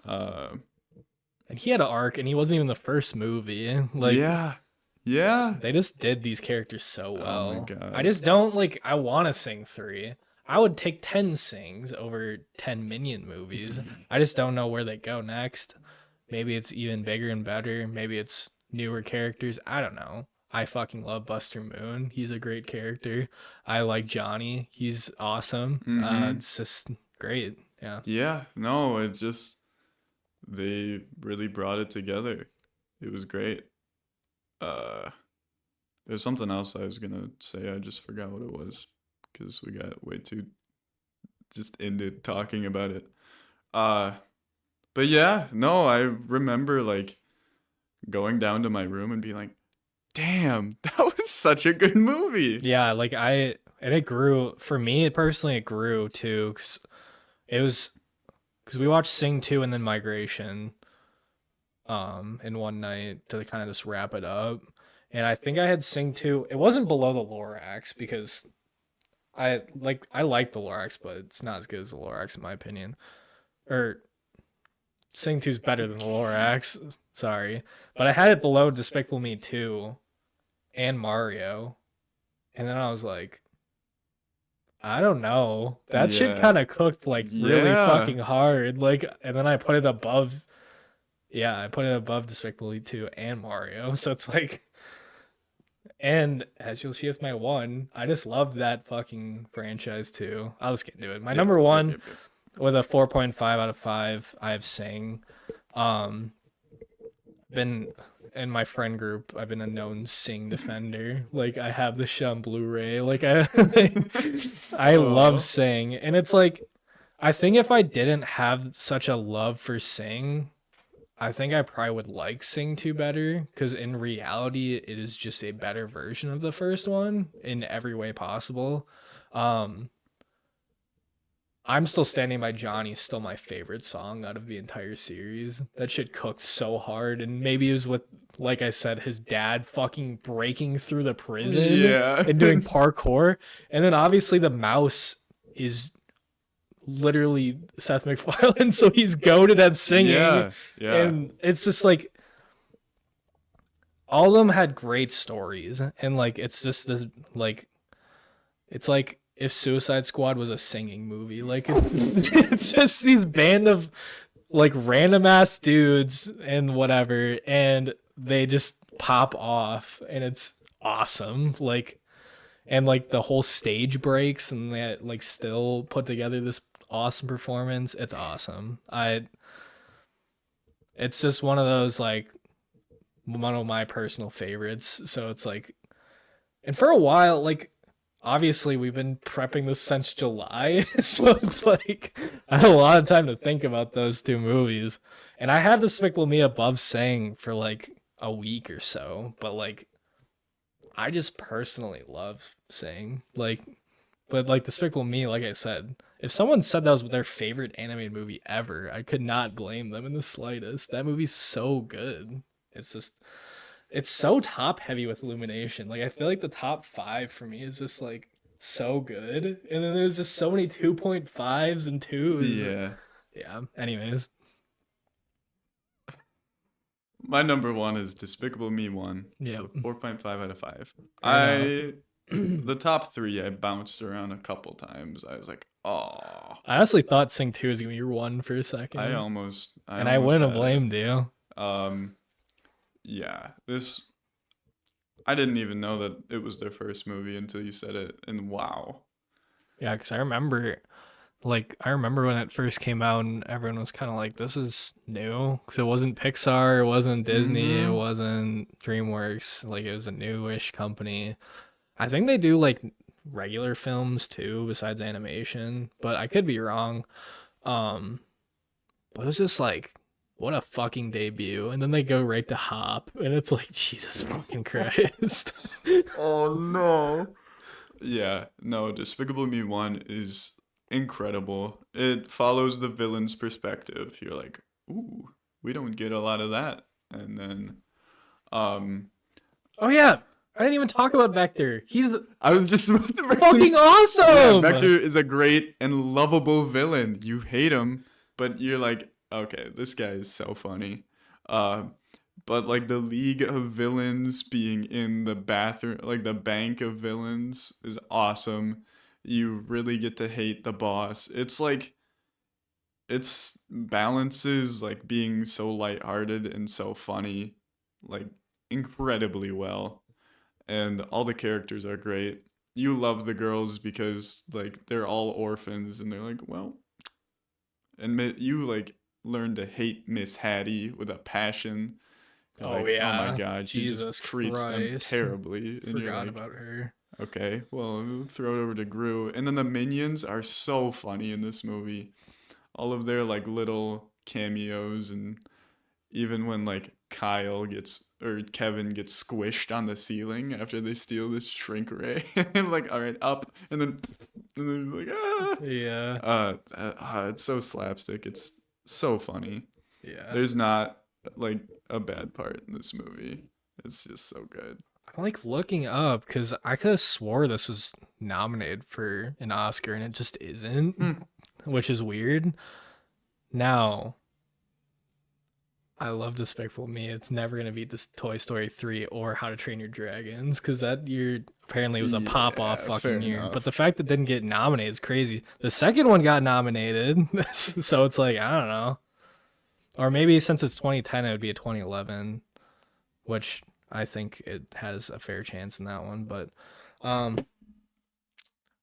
Uh, And he had an arc and he wasn't even the first movie. Like yeah. Yeah. they just did these characters so Oh well. my God. I just don't like I want to sing 3. I would take 10 sings over 10 Minion movies. I just don't know where they go next. Maybe it's even bigger and better. Maybe it's newer characters. I don't know. I fucking love Buster Moon. He's a great character. I like Johnny. He's awesome. Mm-hmm. It's just great. Yeah. Yeah. No, it's just they really brought it together. It was great. Uh, there's something else I was gonna say. I just forgot what it was because we got way too just into talking about it. Uh, but yeah, no, I remember like going down to my room and being like, "Damn, that was such a good movie." Yeah, like and it grew for me personally. It grew too, cause it was because we watched Sing 2 and then Migration, in one night to kind of just wrap it up. And I think I had Sing 2. It wasn't below the Lorax because I like the Lorax, but it's not as good as the Lorax in my opinion. Or Sing 2 is better than the Lorax. Sorry, but I had it below Despicable Me 2 and Mario, and then I was like, I don't know. That shit Yeah. kind of cooked like really Yeah. fucking hard. Like, and then I put it above. Yeah, I put it above Despicable Me 2 and Mario. So it's like, and as you'll see with my 1, I just loved that fucking franchise too. I'll just get into it. My Yep, number yep, 1 yep, yep. with a 4.5 out of 5, I have Sing. Um, been in my friend group, I've been a known Sing defender. Like I have the shit on Blu-ray. Like I Oh. love Sing, and it's like I think if I didn't have such a love for Sing, I think I probably would like Sing 2 better because in reality, it is just a better version of the first one in every way possible. Um, I'm still standing by Johnny's still my favorite song out of the entire series. That shit cooked so hard, and maybe it was with, like I said, his dad fucking breaking through the prison Yeah. and doing parkour, and then obviously the mouse is literally Seth MacFarlane, so he's goaded at singing, Yeah. Yeah. and it's just like all of them had great stories, and like it's just this like it's like if Suicide Squad was a singing movie. Like it's just these band of like random ass dudes and whatever, and they just pop off, and it's awesome. Like and like the whole stage breaks, and they like still put together this awesome performance. It's awesome. It's just one of those like one of my personal favorites. So it's like, and for a while, like obviously we've been prepping this since July, so it's like I had a lot of time to think about those two movies, and I had Despicable Me above saying for like a week or so, but like I just personally love saying like, but like Despicable Me, like I said, if someone said that was their favorite animated movie ever, I could not blame them in the slightest. That movie's so good. It's just it's so top heavy with Illumination. Like I feel like the top 5 for me is just like so good. And then there's just so many 2.5s and 2s. Yeah. Yeah. Anyways. My number one is Despicable Me 1 Yep. with 4.5 out of 5. Fair enough. The top three, I bounced around a couple times. I was like, oh, I honestly thought Sing 2 was gonna be your one for a I second. almost, I And I almost wouldn't have had it. blamed you. Um, yeah, I didn't even know that it was their first movie until you said it, and wow. Yeah, because I remember when it first came out and everyone was kind of like, this is new. Because it wasn't Pixar, it wasn't Disney, it Mm-hmm. wasn't DreamWorks. Like, it was a newish company. I think they do like regular films too, besides animation, but I could be wrong. Um, but it was just like, what a fucking debut. And then they go right to Hop, and it's like, Jesus fucking Christ. Oh no. Yeah, no, Despicable Me 1 is incredible. It follows the villain's perspective. You're like, ooh, we don't get a lot of that. And then, um, Oh, yeah. I didn't even talk about Vector. He's I was just about to fucking Yeah, awesome. Vector is a great and lovable villain. You hate him, but you're like, okay, this guy is so funny. Uh, but like the League of Villains being in the bathroom, like the bank of villains, is awesome. You really get to hate the boss. It's like it's balances like being so lighthearted and so funny, like incredibly well, and all the characters are great. You love the girls because like they're all orphans and they're like, well, and you like learn to hate Miss Hattie with a passion. You're Oh, like, oh my yeah. god, she just Jesus treats them Christ. terribly, and you're Forgot like, about her. okay, well, we'll throw it over to Gru. And then the minions are so funny in this movie. All of their like little cameos, and even when like Kyle gets or Kevin gets squished on the ceiling after they steal this shrink ray, and like, all right, up, and then like, ah. Yeah. It's so slapstick. It's so funny. Yeah. There's not like a bad part in this movie. It's just so good. I'm like looking up because I could have swore this was nominated for an Oscar and it just isn't, Hmm. which is weird. Now, I love Despicable Me. It's never gonna beat this Toy Story 3 or How to Train Your Dragons because that year apparently was a pop off Yeah, fair fucking year. But the enough. fact that it didn't get nominated is crazy. The second one got nominated, so it's like I don't know. Or maybe since it's 2010, it would be a 2011, which I think it has a fair chance in that one. But, um,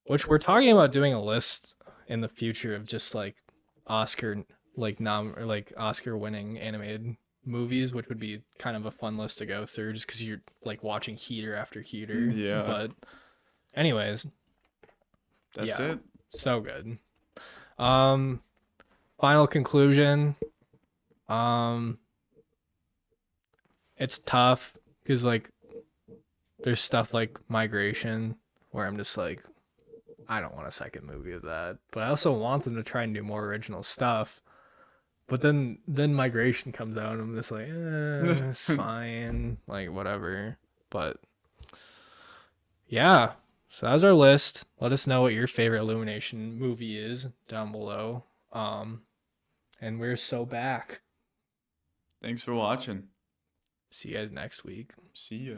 which we're talking about doing a list in the future of just like Oscar, like nom or like Oscar winning animated movies, which would be kind of a fun list to go through just because you're like watching heater after heater. Yeah, But, anyways, that's yeah, it. so good. Um, Final conclusion. Um, it's tough because like there's stuff like migration where I'm just like, I don't want a second movie of that. But I also want them to try and do more original stuff. But then migration comes out and I'm just like, it's fine, like whatever. But yeah, so that was our list. Let us know what your favorite Illumination movie is down below. Um, and we're so back. Thanks for watching. See you guys next week. See ya.